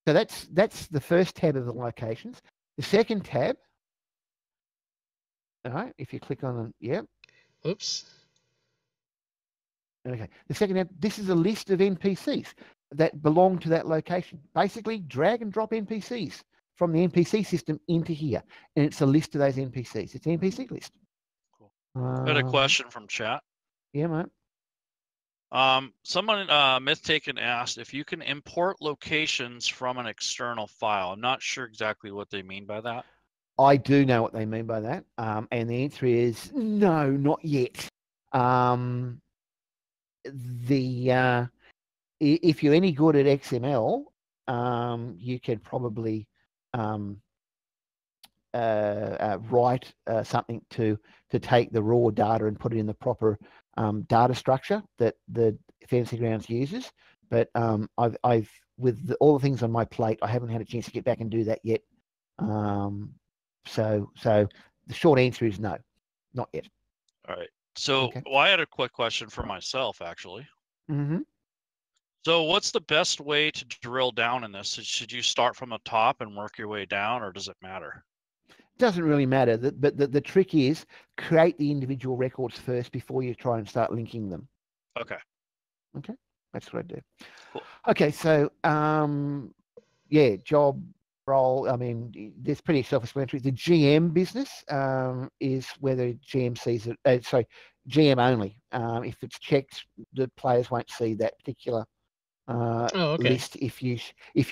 So that's the first tab of the locations. The second tab. All right. If you click on them, yeah. Oops. Okay. The second tab. This is a list of NPCs that belong to that location. Basically, drag and drop NPCs from the NPC system into here, and it's a list of those NPCs. It's an NPC list. Cool. Got a question from chat. Yeah, mate. Someone, Myth-Taken asked if you can import locations from an external file. I'm not sure exactly what they mean by that. I do know what they mean by that, and the answer is no, not yet. If you're any good at XML, you could probably write something to take the raw data and put it in the proper data structure that the Fantasy Grounds uses. But I've with all the things on my plate, I haven't had a chance to get back and do that yet. So the short answer is no, not yet. All right. So Okay. I had a quick question for myself, actually. Mm-hmm. So what's the best way to drill down in this? Should you start from the top and work your way down, or does it matter? Doesn't really matter, but the trick is create the individual records first before you try and start linking them. Okay. Okay, that's what I do. Cool. Okay, so job role. I mean, there's pretty self-explanatory. The GM business is whether GM sees it. GM only. If it's checked, the players won't see that particular list if you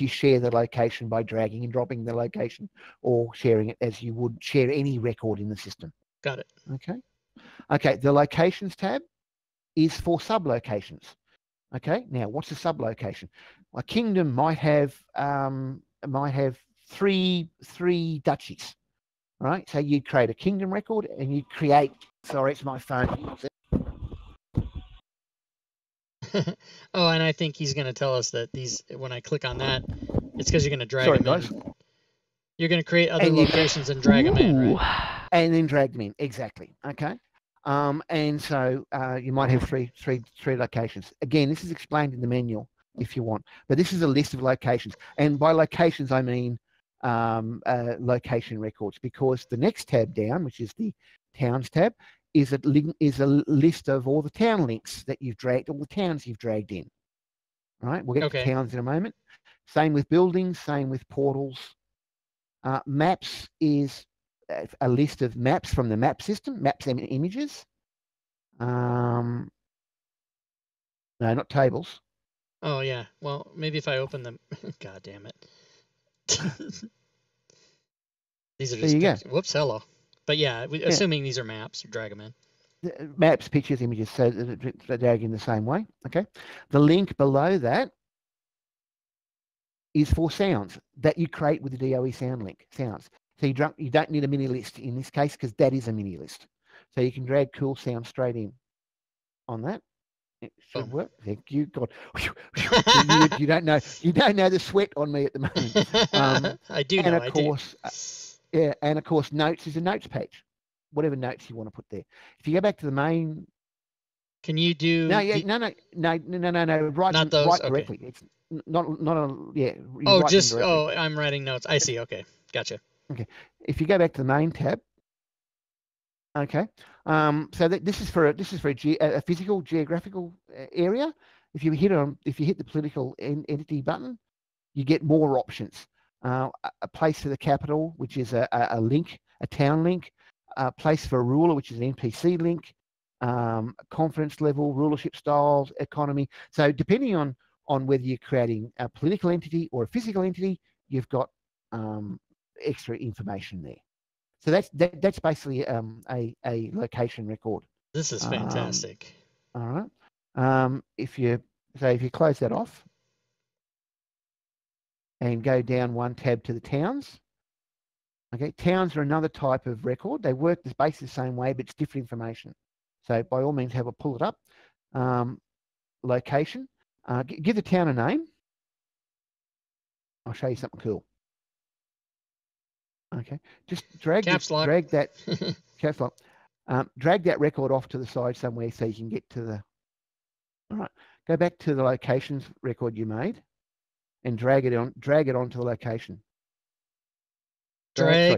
share the location by dragging and dropping the location or sharing it as you would share any record in the system. Got it. Okay. The locations tab is for sublocations. Okay. Now, what's a sublocation? A kingdom might have three duchies. Right. So you'd create a kingdom record and you'd create. Sorry, it's my phone. Oh, and I think he's going to tell us that when I click on that, it's because you're going to drag them in. You're going to create other locations and drag them in, right? And then drag them in, exactly. Okay. And so you might have three locations. Again, this is explained in the manual if you want, but this is a list of locations. And by locations, I mean location records, because the next tab down, which is the towns tab, is a list of all the town links that you've dragged, all the towns you've dragged in. Right? We'll get to towns in a moment. Same with buildings, same with portals. Maps is a list of maps from the map system, maps and images. No, not tables. Oh yeah. Well, maybe if I open them. God damn it. These are There just you go. pictures. Whoops, hello. But yeah, Yeah. assuming these are maps, you drag them in. Maps, pictures, images, so they're dragged in the same way. Okay. The link below that is for sounds that you create with the DOE sound link. Sounds. So you don't need a mini list in this case because that is a mini list. So you can drag cool sounds straight in on that. It should work. Thank you, God. You don't know the sweat on me at the moment. I do and know. of course, and of course, notes is a notes page. Whatever notes you want to put there. If you go back to the main. Can you do? No, yeah, no. Right, not those. right Okay. directly. It's not a yeah. Oh, just I'm writing notes. I see. Okay, gotcha. Okay, if you go back to the main tab. Okay, so this is for a physical geographical area. If you hit the political entity button, you get more options. A place for the capital, which is a link, a town link. A place for a ruler, which is an NPC link. Confidence level, rulership styles, economy. So depending on whether you're creating a political entity or a physical entity, you've got extra information there. So that's basically a location record. This is fantastic. All right. If you close that off and go down one tab to the towns. Okay, towns are another type of record. They work basically the same way, but it's different information. So by all means, pull it up. Location. Give the town a name. I'll show you something cool. Okay, just drag that caps lock. Drag that record off to the side somewhere so you can get to the. All right, go back to the locations record you made, and drag it onto the location. Sorry, I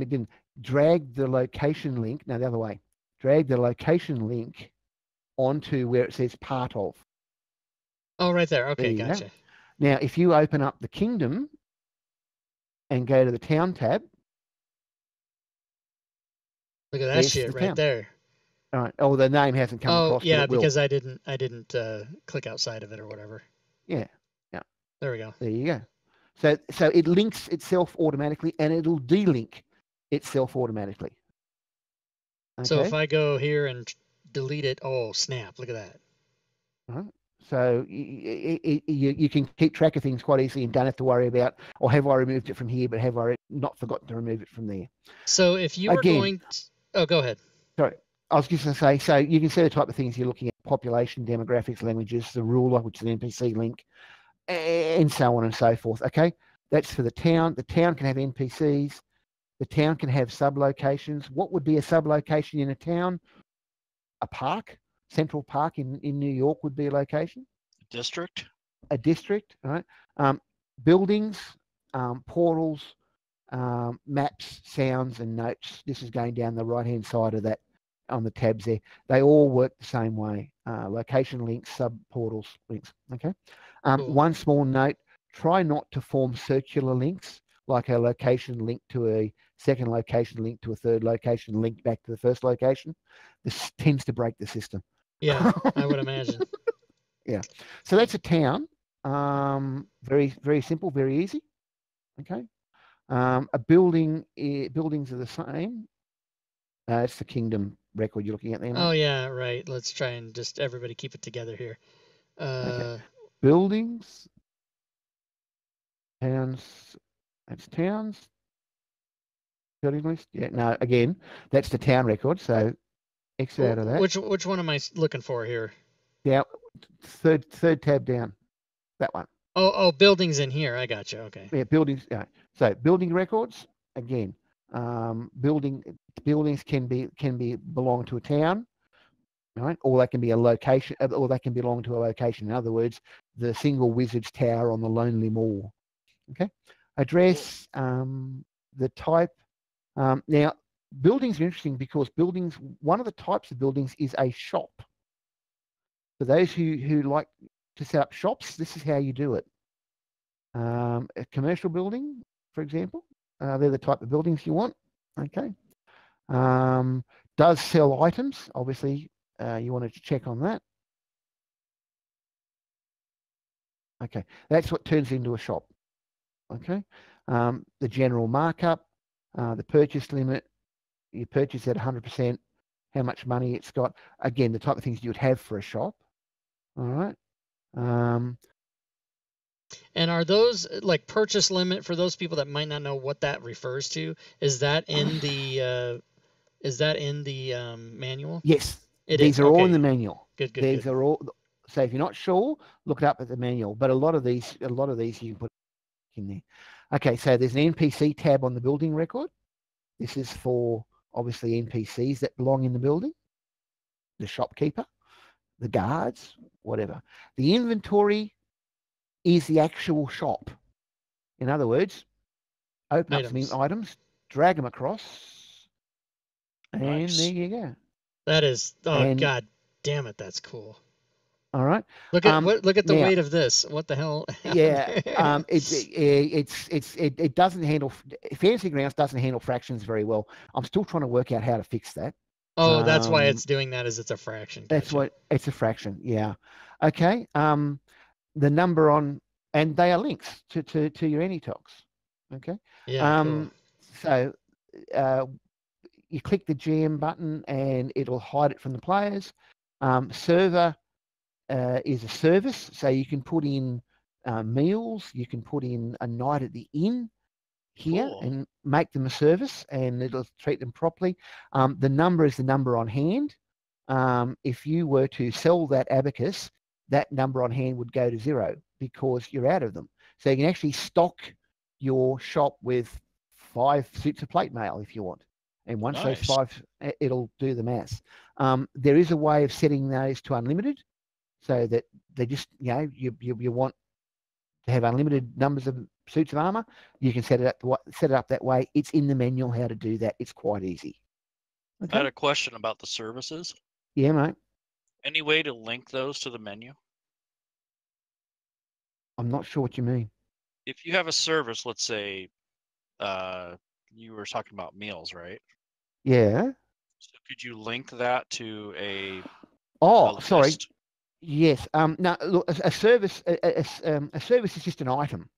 didn't drag the location link. No, the other way. Drag the location link onto where it says part of. Oh, right there. Okay, gotcha. Now, if you open up the kingdom and go to the town tab. Look at that shit right there. All right. Oh, the name hasn't come across. Oh, yeah, because I didn't click outside of it or whatever. Yeah. There we go. There you go. So it links itself automatically, and it'll delink itself automatically. Okay. So if I go here and delete it, oh snap! Look at that. All right. So you can keep track of things quite easily and don't have to worry about, or have I removed it from here, but have I not forgotten to remove it from there? So if you were going to... Oh, go ahead. Sorry. I was just going to say, so you can see the type of things you're looking at: population, demographics, languages, the ruler, which is an NPC link, and so on and so forth. Okay, that's for the town. The town can have NPCs. The town can have sub-locations. What would be a sub-location in a town? A park, Central Park in New York would be a location. District. A district, all right. Buildings, portals, maps, sounds, and notes. This is going down the right-hand side of that on the tabs there. They all work the same way. Location links, sub-portals links, okay? Cool. One small note, try not to form circular links, like a location link to a second location link to a third location link back to the first location. This tends to break the system. Yeah, I would imagine. Yeah. So that's a town. Very, very simple, very easy. Okay. A building, buildings are the same. It's the kingdom record you're looking at there, mate. Oh, yeah, right. Let's try and just everybody keep it together here. Okay. Buildings, towns, that's towns. Building list. Yeah, no, again, that's the town record, so exit out of that. Which one am I looking for here? Yeah, third tab down. That one. Oh, buildings in here. I got you. Okay. Yeah, buildings. Yeah. So building records again. Buildings can belong to a town, right? Or they can be a location, or they can belong to a location. In other words, the single wizard's tower on the lonely mall. Okay. Address. The type. Now, buildings are interesting because one of the types of buildings is a shop. For those who like to set up shops, this is how you do it. A commercial building, for example, they're the type of buildings you want. Okay. Does sell items. Obviously, you wanted to check on that. Okay, that's what turns into a shop. Okay, the general markup, the purchase limit, you purchase at 100%, how much money it's got. Again, the type of things you would have for a shop. All right. And are those like purchase limit for those people that might not know what that refers to? Is that in the manual? Yes, These are all in the manual. Good. These are all. So if you're not sure, look it up at the manual. But a lot of these you can put in there. Okay, so there's an NPC tab on the building record. This is for obviously NPCs that belong in the building, the shopkeeper, the guards, whatever. The inventory is the actual shop. In other words, open up some items, drag them across, and there you go. That is, God damn it, that's cool. All right. Look at the weight of this. What the hell? Yeah. It doesn't handle Fantasy Grounds doesn't handle fractions very well. I'm still trying to work out how to fix that. Oh, that's why it's doing that. Is it's a fraction? Gotcha. That's what it's a fraction. Yeah. Okay. The number on, and they are links to your AnyTalks. Okay. Yeah. Cool. So you click the GM button and it'll hide it from the players. Server is a service, so you can put in meals, you can put in a night at the inn here and make them a service, and it'll treat them properly. The number is the number on hand. If you were to sell that abacus, that number on hand would go to 0 because you're out of them. So you can actually stock your shop with 5 suits of plate mail if you want. And once those 5, it'll do the maths. There is a way of setting those to unlimited, so that they just, you want to have unlimited numbers of suits of armor. You can set it up that way. It's in the manual how to do that. It's quite easy. Okay. I had a question about the services. Yeah, mate. Any way to link those to the menu? I'm not sure what you mean. If you have a service, let's say, you were talking about meals, right? Yeah. So could you link that to a? Oh, sorry. Yes. No. Look, a service. A service is just an item.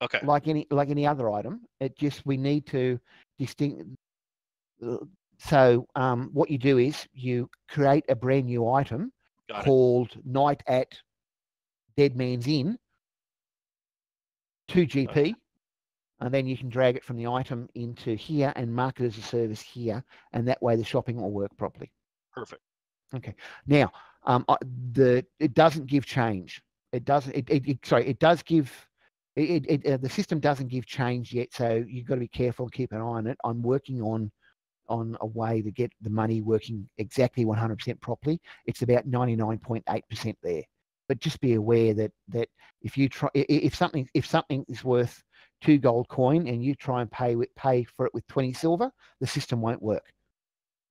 Okay. Like any other item. It just, we need to distinct. So what you do is you create a brand new item called Night at Dead Man's Inn, 2GP. Okay. And then you can drag it from the item into here and mark it as a service here, and that way the shopping will work properly. Perfect. Okay. Now, it doesn't give change. It doesn't. It does give. The system doesn't give change yet, so you've got to be careful and keep an eye on it. I'm working on a way to get the money working exactly 100% properly. It's about 99.8% there. But just be aware that if you try, if something is worth 2 gold coin and you try and pay for it with 20 silver, the system won't work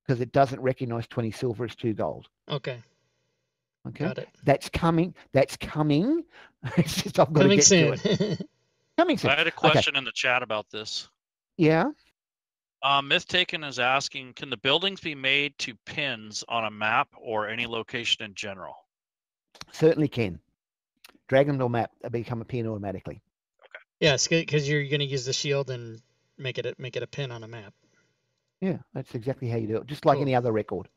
because it doesn't recognize 20 silver as 2 gold. Okay. Got it. That's coming. It's just I've got to get soon. To it. Coming soon. I had a question in the chat about this. Yeah. Myth Taken is asking, can the buildings be made to pins on a map or any location in general? Certainly can. Drag them to a map, they become a pin automatically. Okay. Yes, because you're going to use the shield and make it a pin on a map. Yeah, that's exactly how you do it. Just like any other record.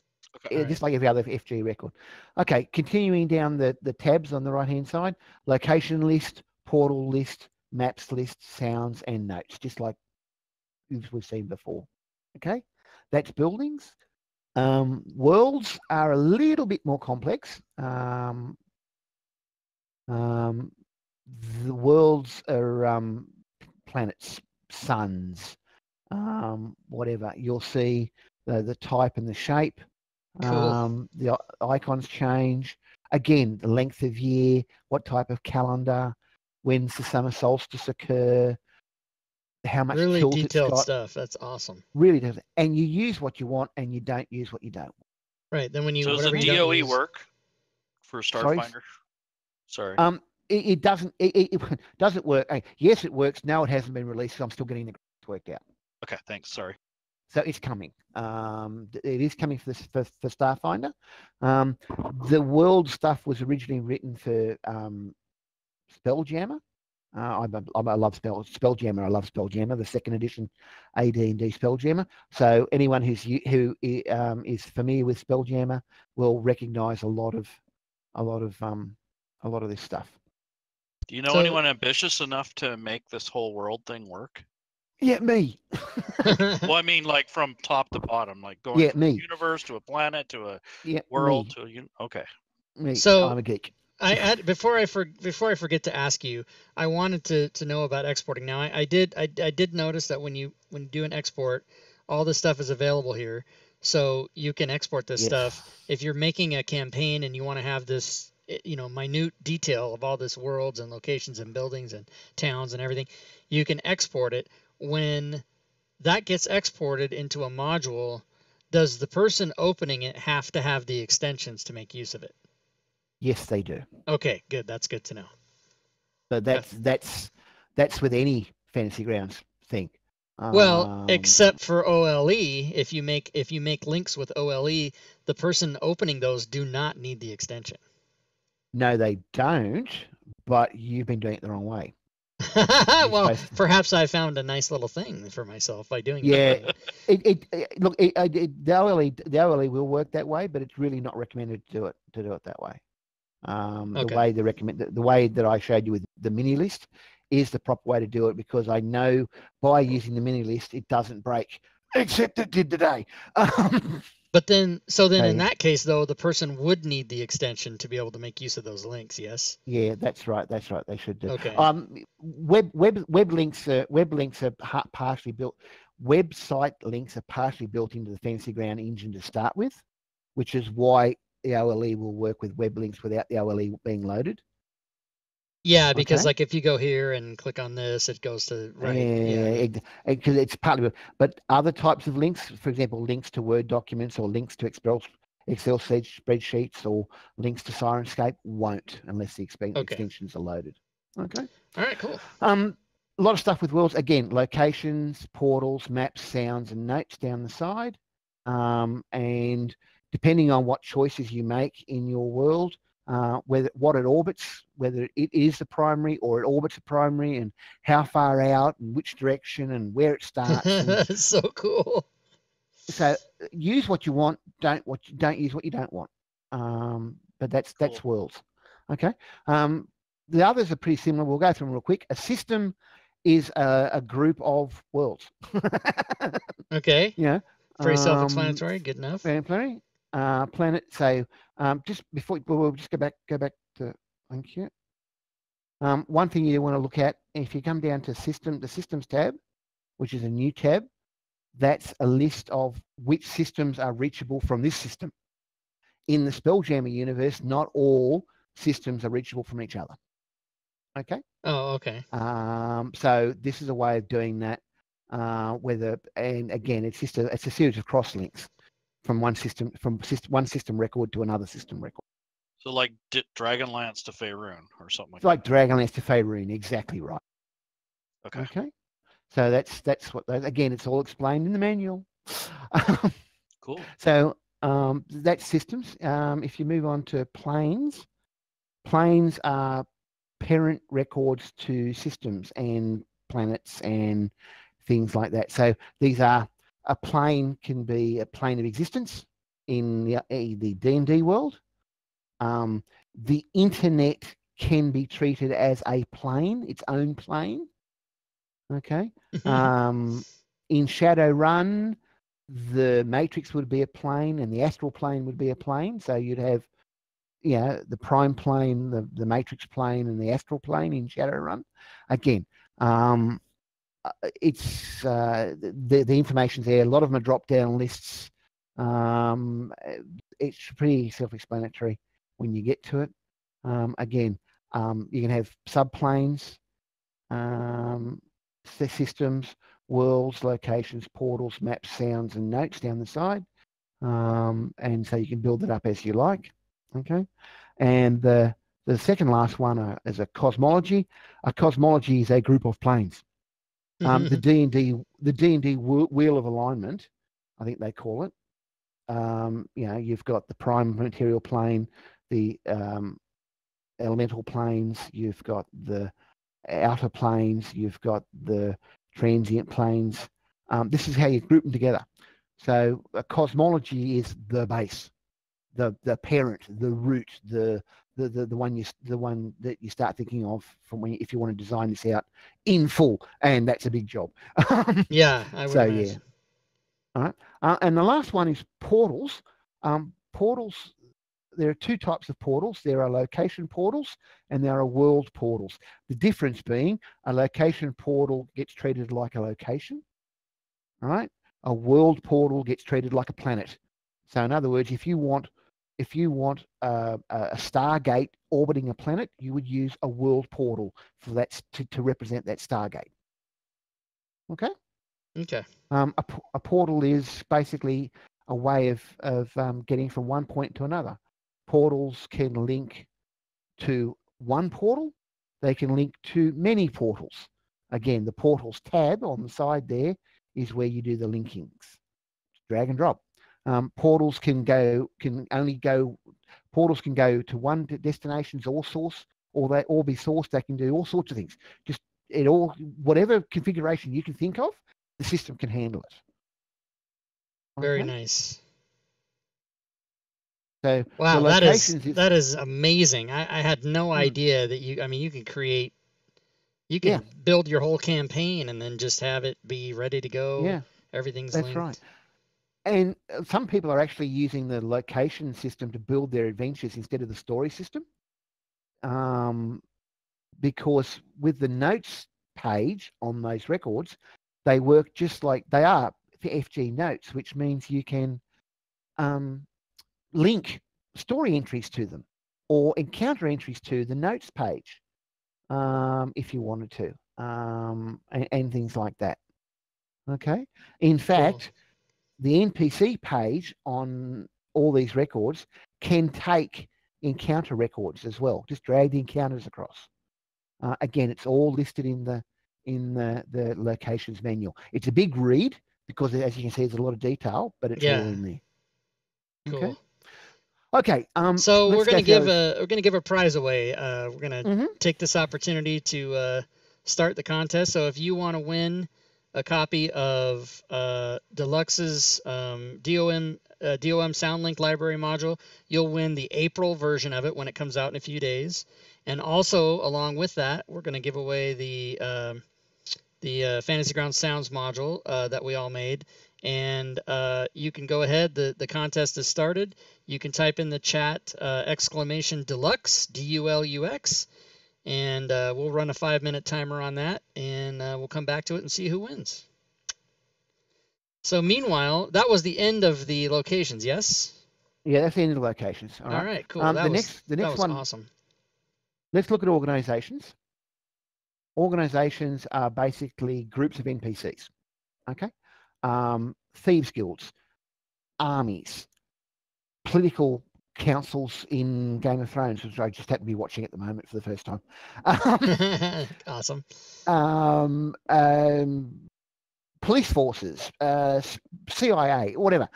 Okay. Just like every other FG record. Okay, continuing down the tabs on the right-hand side, location list, portal list, maps list, sounds, and notes, just like we've seen before. Okay, that's buildings. Worlds are a little bit more complex. The worlds are planets, suns, whatever. You'll see the type and the shape. Cool. The icons change. Again, the length of year, what type of calendar, when's the summer solstice occur, how much really tilt detailed it's got. Stuff. That's awesome. Really does. And you use what you want and you don't use what you don't want. Right. Then when you so does the DOE work for Starfinder? Sorry. It doesn't. It doesn't work. Yes, it works. No, it hasn't been released. So I'm still getting the worked out. Okay. Thanks. Sorry. So it's coming. It is coming for Starfinder. The world stuff was originally written for Spelljammer. I love Spelljammer. I love Spelljammer, the second edition AD&D Spelljammer. So anyone who is familiar with Spelljammer will recognise a lot of this stuff. Do you know anyone ambitious enough to make this whole world thing work? Yeah, me. Well, I mean, like from top to bottom, like going from a universe to a planet to a world me. to a okay. Me. So I'm a geek. Before I forget to ask you, I wanted to know about exporting. Now I did notice that when you do an export, all this stuff is available here, so you can export this stuff. If you're making a campaign and you want to have this, minute detail of all this worlds and locations and buildings and towns and everything, you can export it. When that gets exported into a module, does the person opening it have to have the extensions to make use of it? Yes, they do. Okay, good. That's good to know. So that's with any Fantasy Grounds thing. Well, except for OLE, if you make links with OLE, the person opening those do not need the extension. No, they don't. But you've been doing it the wrong way. Well, perhaps I found a nice little thing for myself by doing it. The OLE will work that way, but it's really not recommended to do it that way. The way that I showed you with the mini list is the proper way to do it, because I know by using the mini list it doesn't break, except it did today. But then in that case, though, the person would need the extension to be able to make use of those links. Yes. Yeah, that's right. They should do. Okay. Web links are partially built. Website links are partially built into the Fantasy Ground engine to start with, which is why the OLE will work with web links without the OLE being loaded. Yeah, because like if you go here and click on this, it goes to because it's partly. But other types of links, for example, links to Word documents or links to Excel spreadsheets or links to Sirenscape won't, unless the extensions are loaded. Okay. All right. Cool. A lot of stuff with worlds. Again, locations, portals, maps, sounds, and notes down the side. And depending on what choices you make in your world, what it orbits, whether it is the primary or it orbits a primary, and how far out and which direction and where it starts. That's so cool. So use what you want, don't use what you don't want. But that's worlds. Okay. The others are pretty similar. We'll go through them real quick. A system is a group of worlds. Okay. Yeah. Very self-explanatory. Good enough. Planet. So just before we'll just go back to thank you. One thing you want to look at, if you come down to the systems tab, which is a new tab, that's a list of which systems are reachable from this system. In the Spelljammer universe, not all systems are reachable from each other. Okay. Oh, okay. So this is a way of doing that. And again, it's a series of cross links from one system record to another system record. So like Dragonlance to Faerun or something like that. Like Dragonlance to Faerun, exactly right. Okay. So that's what again, it's all explained in the manual. Cool. So that's systems. If you move on to planes are parent records to systems and planets and things like that. So these are, a plane can be a plane of existence in the D&D world. The internet can be treated as a plane, its own plane. Okay. In Shadowrun, the Matrix would be a plane and the astral plane would be a plane. So you'd have, the prime plane, the Matrix plane, and the astral plane in Shadowrun. Again, it's the information's there. A lot of them are drop-down lists. It's pretty self-explanatory when you get to it. Again, you can have subplanes, systems, worlds, locations, portals, maps, sounds, and notes down the side. And so you can build it up as you like. Okay. And the second last one is a cosmology. A cosmology is a group of planes. The D&D wheel of alignment I think they call it. You've got the prime material plane, the elemental planes, you've got the outer planes, you've got the transient planes. This is how you group them together. So cosmology is the base, the parent, the root, the one that you start thinking of from if you want to design this out in full, and that's a big job. Yeah, I would imagine. Yeah. All right. And the last one is portals. Portals, there are two types of portals. There are location portals and there are world portals. The difference being a location portal gets treated like a location, right? A world portal gets treated like a planet. So in other words, if you want a Stargate orbiting a planet, you would use a world portal for that to represent that Stargate. Okay. Okay. A portal is basically a way of getting from one point to another. Portals can link to one portal. They can link to many portals. Again, the portals tab on the side there is where you do the linkings. Drag and drop. Portals can go to one destination's or source, or they all be sourced. They can do all sorts of things. Just whatever configuration you can think of, the system can handle it. Very nice. So wow, that is amazing. I had no idea that you can build your whole campaign and then just have it be ready to go. Yeah, everything's that's linked. Right. And some people are actually using the location system to build their adventures instead of the story system. Because with the notes page on those records, they work just like they are FG notes, which means you can link story entries to them or encounter entries to the notes page if you wanted to, and things like that. Okay. In fact, the NPC page on all these records can take encounter records as well. Just drag the encounters across. Again, it's all listed in the locations manual. It's a big read because, as you can see, there's a lot of detail, but it's all in there. Cool. Okay. So we're gonna give a prize away. We're gonna take this opportunity to start the contest. So if you want to win a copy of Dulux-Oz's DOM SoundLink library module, you'll win the April version of it when it comes out in a few days. And also, along with that, we're going to give away the Fantasy Grounds Sounds module that we all made. And you can go ahead. The contest is started. You can type in the chat exclamation Dulux, DULUX, and we'll run a 5-minute timer on that, and we'll come back to it and see who wins. So meanwhile, that was the end of the locations, yes? Yeah, that's the end of the locations. All right, cool. The next one, awesome. Let's look at organizations. Organizations are basically groups of NPCs. Okay. Thieves guilds, armies, political councils in Game of Thrones, which I just happen to be watching at the moment for the first time. Awesome. Police forces, CIA, whatever.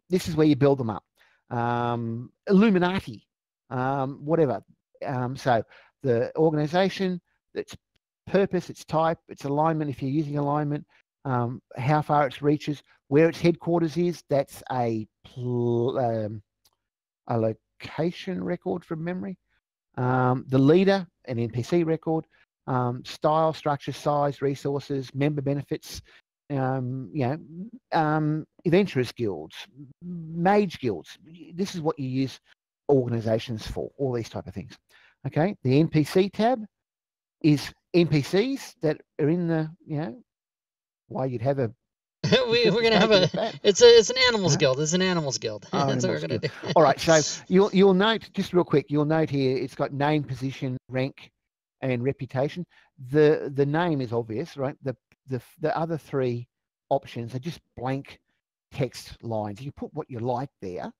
This is where you build them up. Illuminati, whatever. So the organization, its purpose, its type, its alignment, if you're using alignment, how far it reaches, where its headquarters is, that's a location record from memory. The leader, an NPC record, style, structure, size, resources, member benefits, adventurers guilds, mage guilds. This is what you use organizations for, all these type of things. Okay, the NPC tab is NPCs that are in the, why you'd have a we're gonna have it's an animals guild. It's an animals guild. That's what we're gonna do. All right, so you'll note, just real quick, you'll note here it's got name, position, rank, and reputation. The name is obvious, right? The other three options are just blank text lines. You put what you like there,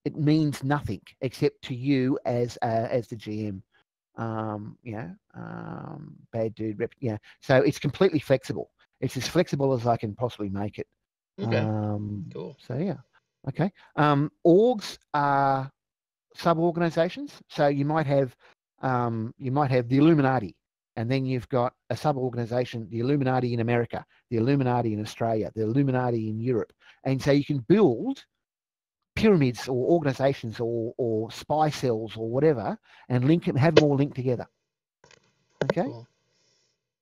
it means nothing except to you as the GM. Bad dude, so it's completely flexible. It's as flexible as I can possibly make it. Okay. Cool. So yeah. Okay. Orgs are sub-organizations. So you might have the Illuminati, and then you've got a sub-organization, the Illuminati in America, the Illuminati in Australia, the Illuminati in Europe, and so you can build pyramids or organizations or spy cells or whatever, and link them, have them all linked together. Okay. Cool.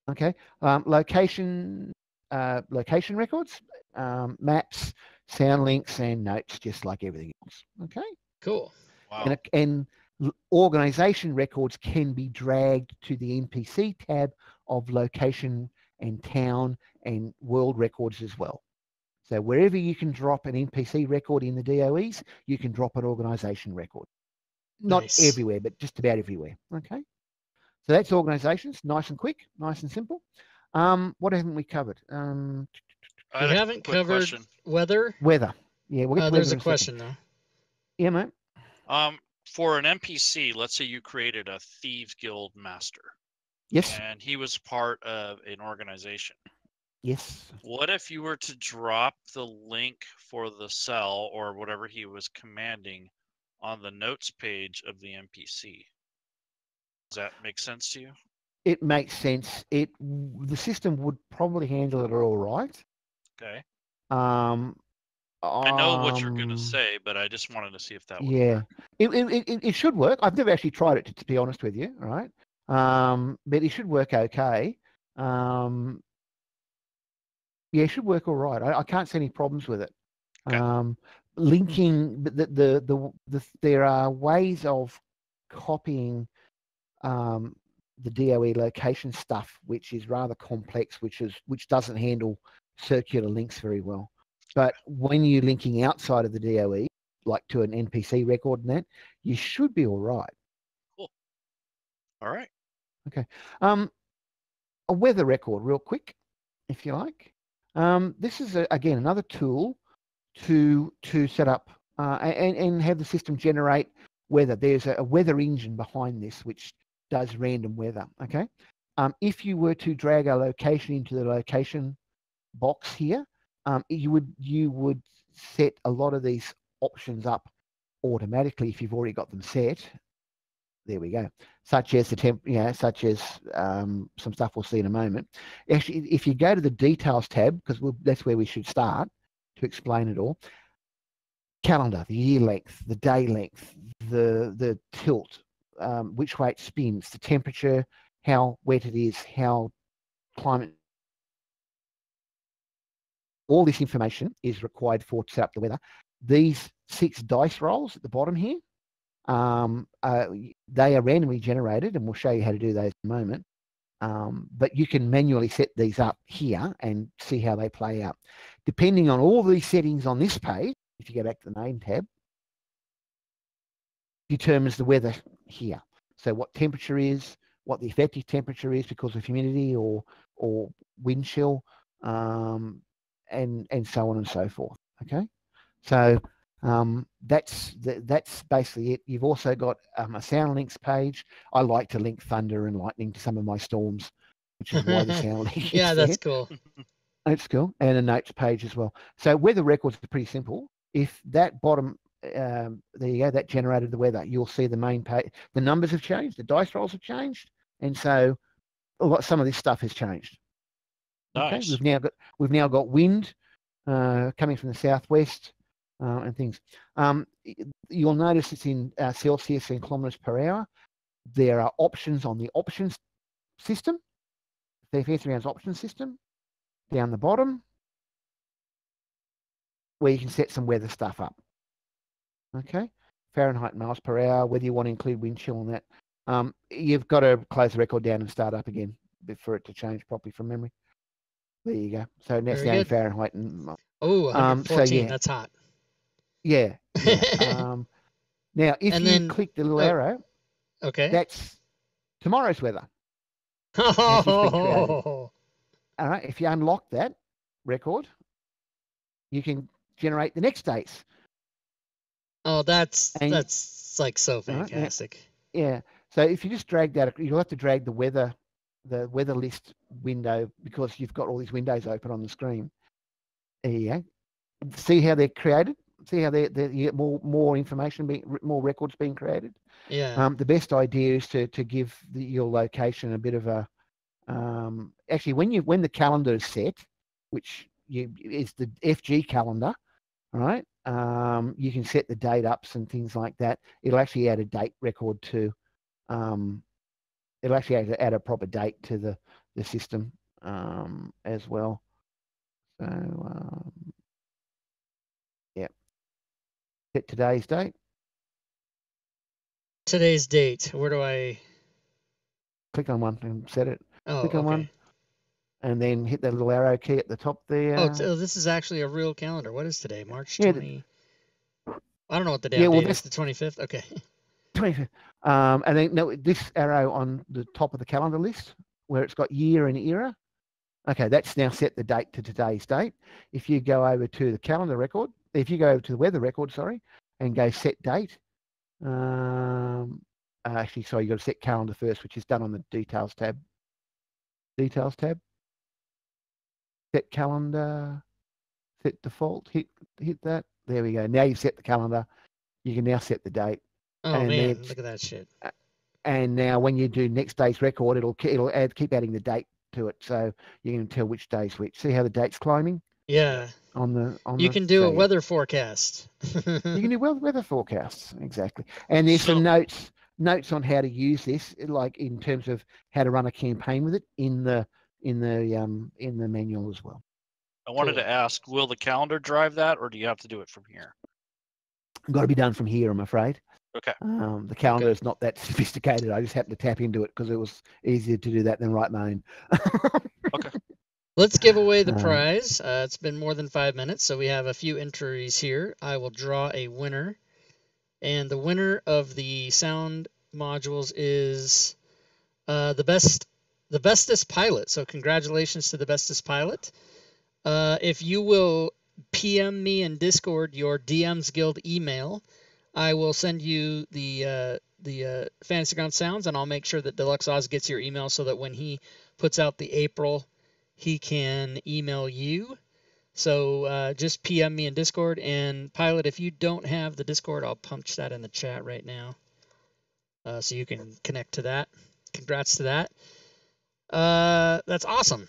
Okay. Location records, maps, sound links, and notes, just like everything else. Okay. Cool. Wow. And organization records can be dragged to the NPC tab of location and town and world records as well. So wherever you can drop an NPC record in the DOEs, you can drop an organization record. Not Nice. everywhere, but just about everywhere. Okay. So that's organizations, nice and quick, nice and simple. What haven't we covered? I We had a haven't quick covered question. weather. Weather. Yeah, we'll get to There's weather a in question second. though. Yeah, mate. For an NPC, let's say you created a Thieves Guild master. Yes. And he was part of an organization. Yes. What if you were to drop the link for the cell or whatever he was commanding on the notes page of the NPC? Does that make sense to you? It makes sense. The system would probably handle it all right. Okay. I know what you're going to say, but I just wanted to see if that would yeah, work. it should work. I've never actually tried it, to be honest with you, right? But it should work okay. Yeah, it should work all right. I can't see any problems with it. Okay. Linking there are ways of copying the DOE location stuff, which is rather complex, which doesn't handle circular links very well. But when you're linking outside of the DOE, like to an NPC record and that, you should be all right. Cool. All right. Okay. A weather record, real quick, if you like. This is again another tool to set up and have the system generate weather. There's a weather engine behind this which does random weather. Okay. If you were to drag a location into the location box here, you would set a lot of these options up automatically if you've already got them set. There we go. Such as the temp, such as some stuff we'll see in a moment. Actually, if you go to the details tab, because that's where we should start to explain it all. Calendar, the year length, the day length, the tilt, which way it spins, the temperature, how wet it is, how climate. All this information is required to set up the weather. These 6 dice rolls at the bottom here, they are randomly generated, and we'll show you how to do those in a moment. But you can manually set these up here and see how they play out. Depending on all these settings on this page, if you go back to the main tab, determines the weather here. So what temperature is, what the effective temperature is because of humidity or wind chill, and so on and so forth. Okay, so that's basically it. You've also got a sound links page. I like to link thunder and lightning to some of my storms, which is why the sound link. Yeah, that's cool. It's cool, and a notes page as well. So weather records are pretty simple. If that bottom, there you go, that generated the weather. You'll see the main page. The numbers have changed. The dice rolls have changed, and so some of this stuff has changed. Nice. Okay, we've now got wind coming from the southwest and things. You'll notice it's in Celsius and kilometers per hour. There are options on the options system, the Fancy Rounds options system, down the bottom, where you can set some weather stuff up. Okay, Fahrenheit miles per hour, whether you want to include wind chill and that. You've got to close the record down and start up again for it to change properly from memory. There you go. So that's now in Fahrenheit. And, oh, 114, so, yeah. That's hot. Yeah. Now, if you click the little arrow, okay, that's tomorrow's weather. All right. If you unlock that record, you can generate the next day's. Oh, that's like so fantastic. Right, yeah. So if you just drag that, you'll have to drag the weather list window because you've got all these windows open on the screen. There you go. see how they're created. See how you get more information, more records being created. Yeah. The best idea is to give your location a bit of a actually when the calendar is set, which is the FG calendar, right? You can set the date ups and things like that. It'll actually add a date record to it'll actually add a proper date to the system as well. So yeah, set today's date. Today's date. Where do I Click on one and set it. Oh, Click on okay. one, and then hit that little arrow key at the top there. Oh, this is actually a real calendar. What is today? March Yeah, 20. I don't know what the yeah, damn well, date is. The 25th. Okay. 25th. And then no, this arrow on the top of the calendar list where it's got year and era. Okay, that's now set the date to today's date. If you go over to the calendar record, if you go over to the weather record, sorry, and go set date. Actually, sorry, you got to set calendar first, which is done on the details tab. Details tab. Set calendar. Set default. Hit that. There we go. Now you've set the calendar. You can now set the date. Oh and man, then, look at that shit. And now when you do next day's record, it'll keep adding the date to it, so you can tell which day's which. See how the date's climbing? Yeah. You can do a weather forecast. You can do weather forecasts, exactly. And there's some notes on how to use this, like in terms of how to run a campaign with it in the manual as well. I wanted to ask, will the calendar drive that, or do you have to do it from here? Got to be done from here, I'm afraid. Okay. The calendar is not that sophisticated. I just happened to tap into it because it was easier to do that than write my own. Okay. Let's give away the prize. It's been more than 5 minutes, so we have a few entries here. I will draw a winner. And the winner of the sound modules is the bestest pilot. So congratulations to the bestest pilot. If you will PM me in Discord your DM's Guild email, I will send you the Fantasy Ground sounds, and I'll make sure that Dulux-Oz gets your email so that when he puts out the April, he can email you. So just PM me in Discord. And Pilot, if you don't have the Discord, I'll punch that in the chat right now so you can connect to that. Congrats to that. That's awesome.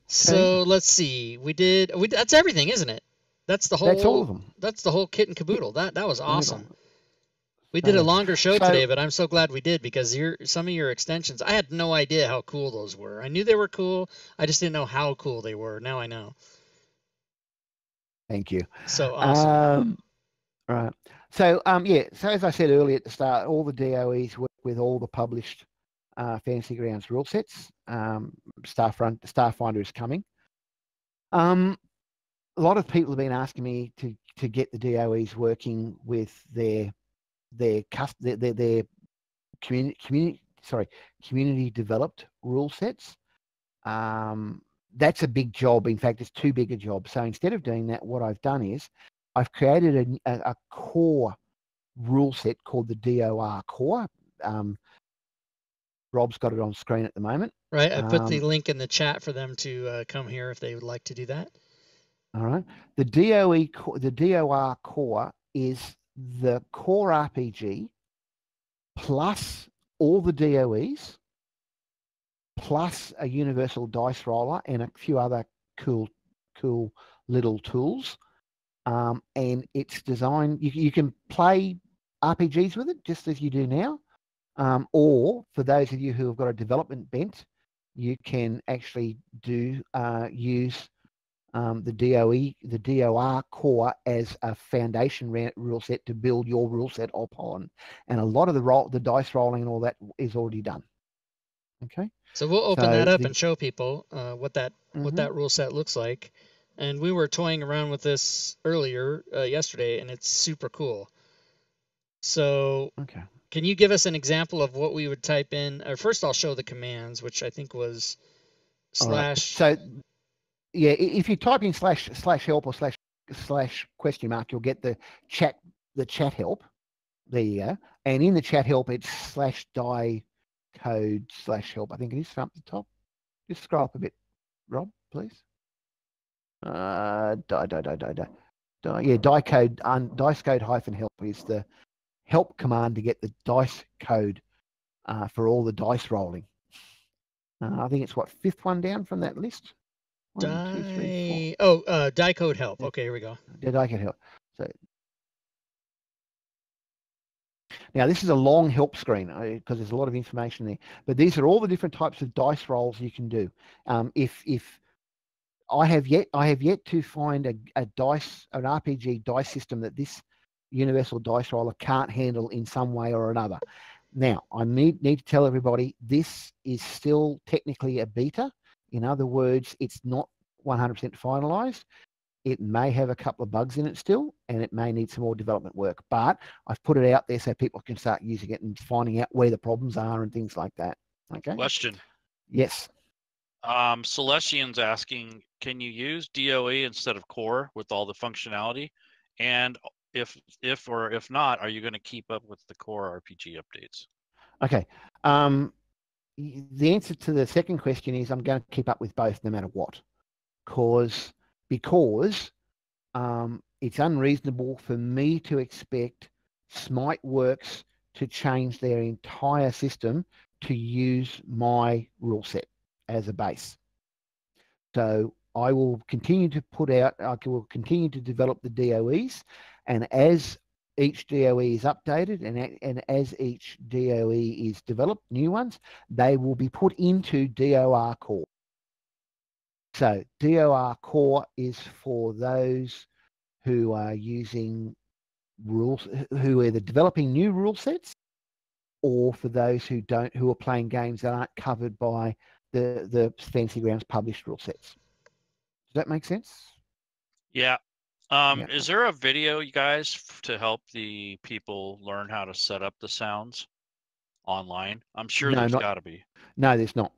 So let's see. That's everything, isn't it? That's the whole. That's all of them. That's the whole kit and caboodle. That was awesome. We did a longer show today, but I'm so glad we did because some of your extensions, I had no idea how cool those were. I knew they were cool. I just didn't know how cool they were. Now I know. Thank you. So awesome. Right. So yeah. So as I said earlier at the start, all the DOEs work with all the published Fantasy Grounds rule sets. Starfinder is coming. A lot of people have been asking me to get the DOEs working with their community developed rule sets. That's a big job. In fact, it's too big a job. So instead of doing that, what I've done is I've created a core rule set called the DOR core. Rob's got it on screen at the moment. Right. I put the link in the chat for them to come here if they would like to do that. All right. The DOR core is the core RPG plus all the DOEs plus a universal dice roller and a few other cool little tools. And it's designed, you can play RPGs with it just as you do now. Or for those of you who have got a development bent, you can actually use the DOR core as a foundation rule set to build your rule set upon, and a lot of the dice rolling and all that is already done. Okay. So we'll open that up and show people what that rule set looks like. And we were toying around with this earlier yesterday, and it's super cool. So can you give us an example of what we would type in? Or first, I'll show the commands, which I think was / Right. So yeah, if you type in /help or /? You'll get the chat help. There you go. And in the chat help, it's /die code /help. I think it is from up the top. Just scroll up a bit, Rob, please. Die code, dice code -help is the help command to get the dice code for all the dice rolling. I think it's what, 5th one down from that list. 1, 2, 3, 4. Oh, die code help. Okay, here we go. Die code help. So now this is a long help screen because there's a lot of information there. But these are all the different types of dice rolls you can do. If I have yet to find an RPG dice system that this universal dice roller can't handle in some way or another. Now, I need to tell everybody this is still technically a beta. In other words, it's not 100% finalized. It may have a couple of bugs in it still, and it may need some more development work. But I've put it out there so people can start using it and finding out where the problems are and things like that. Okay. Question. Yes. Celestian's asking, can you use DOE instead of core with all the functionality? And if not, are you going to keep up with the core RPG updates? Okay. The answer to the second question is I'm going to keep up with both no matter what, because it's unreasonable for me to expect Smite Works to change their entire system to use my rule set as a base. So I will continue to continue to develop the DOEs, and as each DOE is updated and as each DOE is developed, new ones, they will be put into DOR core. So DOR core is for those who are using rules, who are either developing new rule sets, or for those who are playing games that aren't covered by the Fantasy Grounds published rule sets. Does that make sense? Yeah. Is there a video, you guys, to help the people learn how to set up the sounds online? I'm sure there's got to be. No, there's not.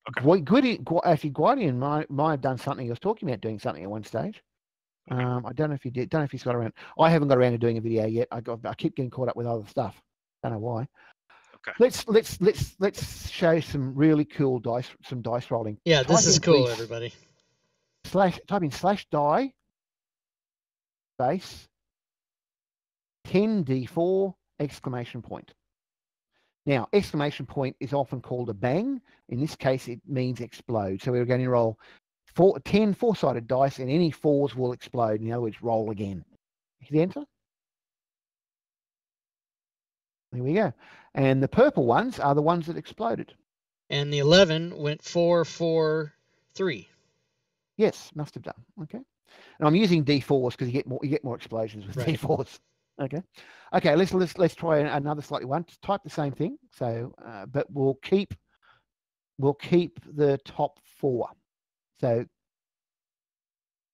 Okay. Guardian might have done something. He was talking about doing something at one stage. Okay. I don't know if he did. Don't know if he's got around. I haven't got around to doing a video yet. I keep getting caught up with other stuff. Don't know why. Okay. Let's show some really cool dice rolling. Yeah, this is cool, everybody. Type in /die space 10d4 exclamation point. Now, exclamation point is often called a bang. In this case, it means explode. So we're going to roll 10 4-sided dice, and any 4s will explode. In other words, roll again. Hit enter. There we go. And the purple ones are the ones that exploded. And the 11 went 4, 4, 3. Yes, must have done. Okay. And I'm using D4s because you get more explosions with D4s. Okay. Okay. Let's try another slightly one. Type the same thing. So, but we'll keep the top 4. So,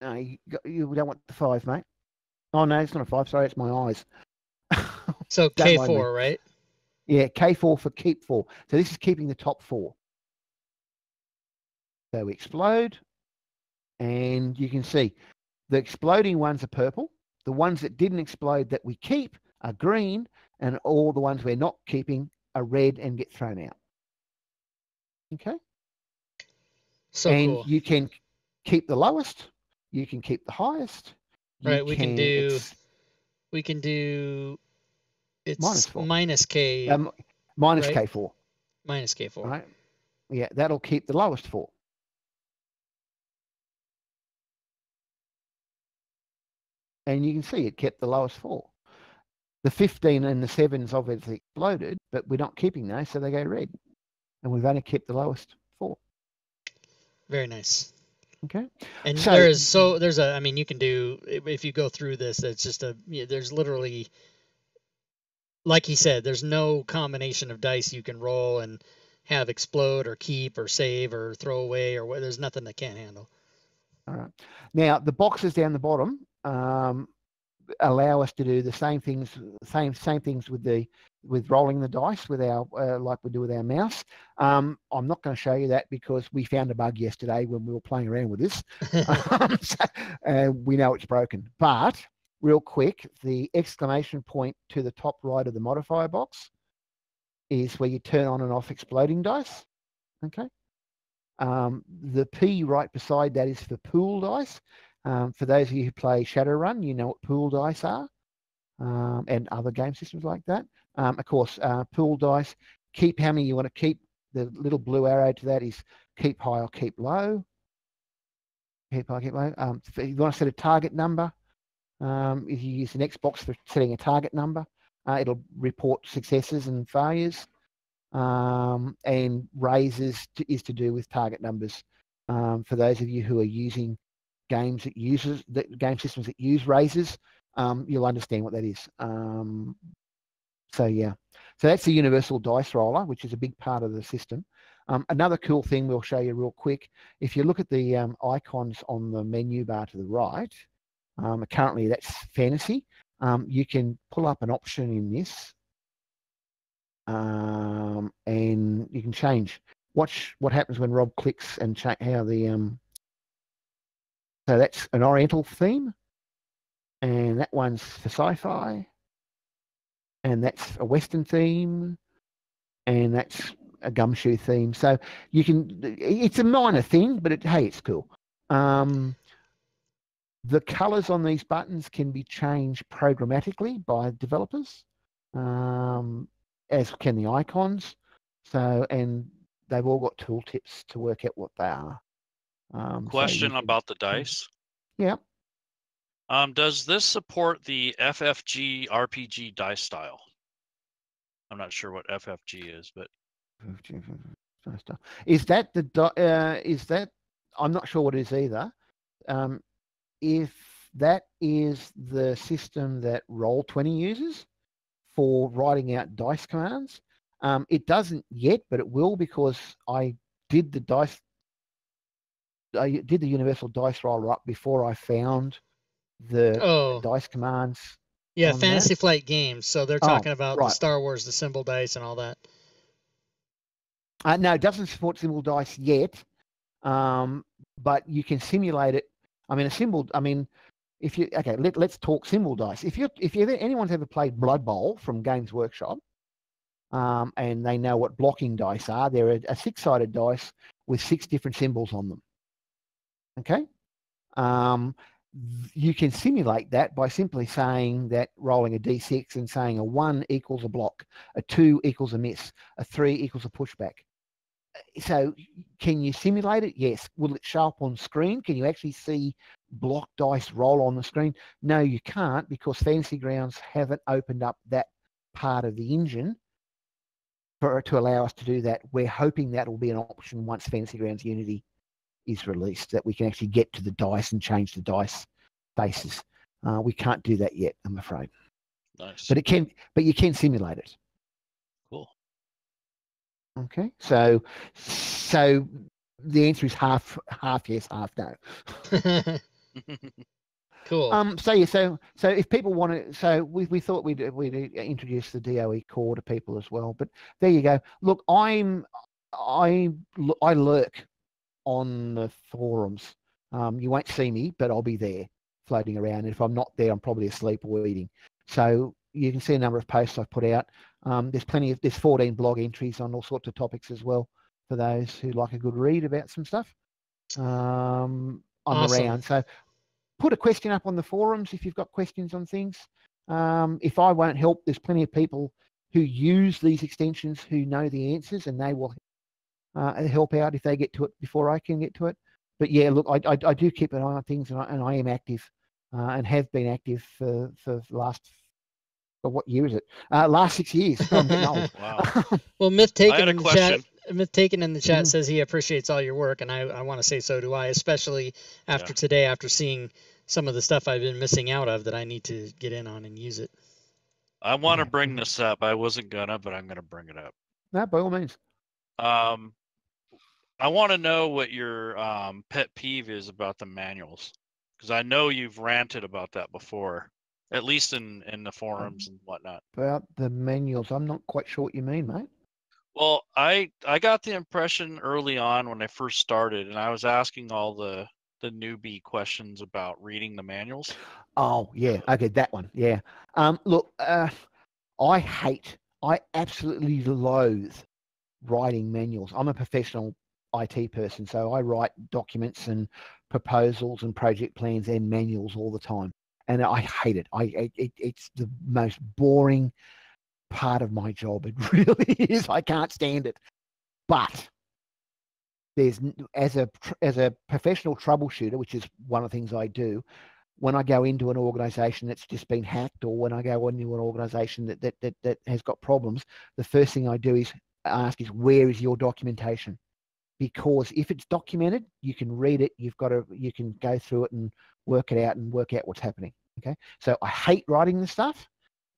you don't want the 5, mate. Oh no, it's not a 5. Sorry, it's my eyes. So K4, right? Yeah, K4 for keep 4. So this is keeping the top 4. So we explode, and you can see the exploding ones are purple. The ones that didn't explode that we keep are green, and all the ones we're not keeping are red and get thrown out. Okay. So and cool. You can keep the lowest. You can keep the highest. Right. We can do. It's minus K. Minus right? K4. Minus K4. Right. Yeah, that'll keep the lowest 4. And you can see it kept the lowest 4. The 15 and the 7s obviously exploded, but we're not keeping those, so they go red. And we've only kept the lowest 4. Very nice. Okay. And there's I mean, you can do, if you go through this, it's just there's literally, like he said, there's no combination of dice you can roll and have explode or keep or save or throw away or there's nothing that can't handle. All right. Now the boxes down the bottom allow us to do the same things with rolling the dice with our like we do with our mouse. I'm not going to show you that because we found a bug yesterday when we were playing around with this. We know it's broken. But real quick, the exclamation point to the top right of the modifier box is where you turn on and off exploding dice. Okay. The P right beside that is for pool dice. For those of you who play Shadowrun, you know what pool dice are, and other game systems like that. Of course, pool dice, keep how many you want to keep. The little blue arrow to that is keep high or keep low. Keep high, keep low. If you want to set a target number, if you use an Xbox for setting a target number, it'll report successes and failures. And raises is to do with target numbers. For those of you who are using game systems that use raises, you'll understand what that is. So yeah, so that's the universal dice roller, which is a big part of the system. Another cool thing we'll show you real quick. If you look at the icons on the menu bar to the right, currently that's fantasy. You can pull up an option in this, and you can change. Watch what happens when Rob clicks and check how the so that's an Oriental theme, and that one's for sci-fi, and that's a Western theme, and that's a gumshoe theme. So you can, it's a minor thing, but hey, it's cool. The colors on these buttons can be changed programmatically by developers, as can the icons. So, and they've all got tooltips to work out what they are. Question about the dice. Yeah. Does this support the FFG RPG dice style? I'm not sure what FFG is, but is that is that, I'm not sure what it is either. If that is the system that Roll20 uses for writing out dice commands, it doesn't yet, but it will, because I did the universal dice roller up before I found the dice commands. Yeah, Fantasy Flight Games. So they're talking about the Star Wars, the symbol dice, and all that. No, it doesn't support symbol dice yet, but you can simulate it. I mean, if you let's talk symbol dice. If anyone's ever played Blood Bowl from Games Workshop, and they know what blocking dice are, they're a 6-sided dice with 6 different symbols on them. Okay. You can simulate that by simply saying that, rolling a d6 and saying a 1 equals a block, a 2 equals a miss, a 3 equals a pushback. So can you simulate it? Yes. Will it show up on screen? Can you actually see block dice roll on the screen? No, you can't, because Fantasy Grounds haven't opened up that part of the engine to allow us to do that. We're hoping that will be an option once Fantasy Grounds Unity is released, that we can actually get to the dice and change the dice faces. We can't do that yet, I'm afraid. Nice. But you can simulate it. Cool. Okay, so the answer is half yes, half no. Cool. So if people want to, so we thought we'd introduce the DOE core to people as well. But there you go. Look, I lurk on the forums. You won't see me, but I'll be there floating around. And if I'm not there, I'm probably asleep or eating. So you can see a number of posts I've put out. There's 14 blog entries on all sorts of topics as well, for those who like a good read about some stuff. I'm around. So put a question up on the forums if you've got questions on things. If I won't help, there's plenty of people who use these extensions who know the answers, and they will help out if they get to it before I can get to it. But yeah, look, I do keep an eye on things, and I am active, and have been active for the last, what year is it? Last 6 years. I'm getting old. Wow. Well, Myth Taken in the chat Mhm. says he appreciates all your work, and I want to say so do I, especially after today, after seeing some of the stuff I've been missing out of that I need to get in on and use it. I want to bring this up. I wasn't gonna, but I'm gonna bring it up. No, by all means. I want to know what your pet peeve is about the manuals, because I know you've ranted about that before, at least in the forums and whatnot. About the manuals, I'm not quite sure what you mean, mate. Well, I got the impression early on when I first started, and I was asking all the newbie questions about reading the manuals. Oh yeah, okay, that one. Yeah. Look, I absolutely loathe writing manuals. I'm a professional IT person, so I write documents and proposals and project plans and manuals all the time, and I hate it. It's the most boring part of my job. It really is. I can't stand it. But there's as a professional troubleshooter, which is one of the things I do. When I go into an organization that's just been hacked, or when I go into an organization that has got problems, the first thing I do is ask is, where is your documentation? Because if it's documented, you can read it. You can go through it and work it out and work out what's happening. Okay. So I hate writing the stuff,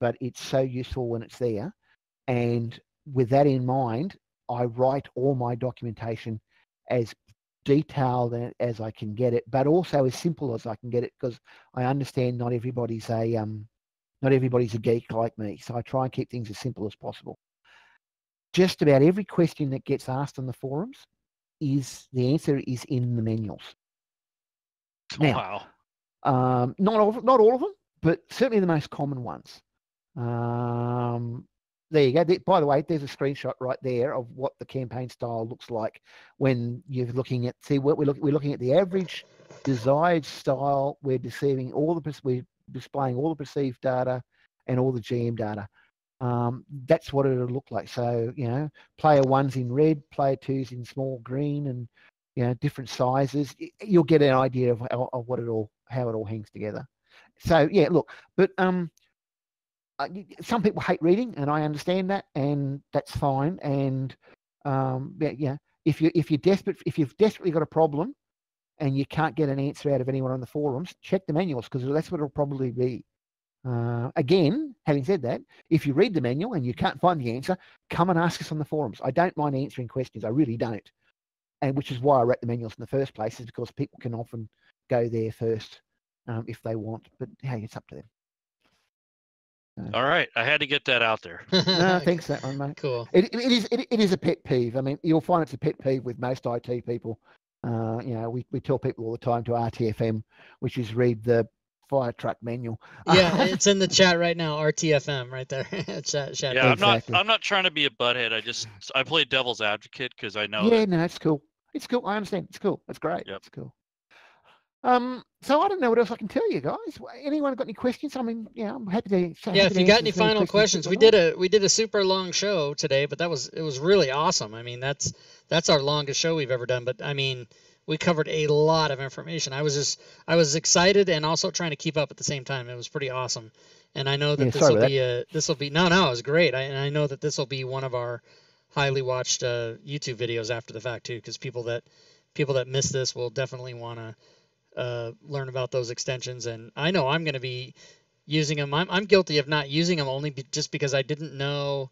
but it's so useful when it's there. And with that in mind, I write all my documentation as detailed as I can get it, but also as simple as I can get it, because I understand not everybody's a geek like me. So I try and keep things as simple as possible. Just about every question that gets asked on the forums, the answer is in the manuals. Now, Wow. not all of them, but certainly the most common ones. There you go. By the way, there's a screenshot right there of what the campaign style looks like when you're looking at. See, what we're looking at the average desired style. We're displaying all the perceived data and all the GM data. That's what it'll look like. So, player 1's in red, player 2's in small green, and different sizes. You'll get an idea of how it all hangs together. So yeah, look, but some people hate reading, and I understand that, and that's fine. And if you've desperately got a problem and you can't get an answer out of anyone on the forums, check the manuals, because that's what it'll probably be. Again, having said that, if you read the manual and you can't find the answer, come and ask us on the forums. I don't mind answering questions. I really don't. And which is why I wrote the manuals in the first place, is because people can often go there first if they want. But hey, it's up to them. All right, I had to get that out there. No, thanks for that one, mate. Cool. It is a pet peeve. I mean, you'll find it's a pet peeve with most IT people. We tell people all the time to RTFM, which is read the fire truck manual. Yeah, it's in the chat right now. RTFM right there. chat. Yeah, Exactly. I'm not trying to be a butthead. I play devil's advocate because I know. Yeah, no, it's cool. It's cool. I understand. It's cool. It's great. Yep. It's cool. So I don't know what else I can tell you guys. Anyone got any questions? I mean, I'm happy to. Yeah, if you got any final questions, we did a super long show today, but it was really awesome. I mean, that's our longest show we've ever done. But I mean, we covered a lot of information. I was excited and also trying to keep up at the same time. It was pretty awesome. And I know that this will be no, it was great. I know that this will be one of our highly watched YouTube videos after the fact too, because people that miss this will definitely want to learn about those extensions. And I know I'm going to be using them. I'm guilty of not using them only just because I didn't know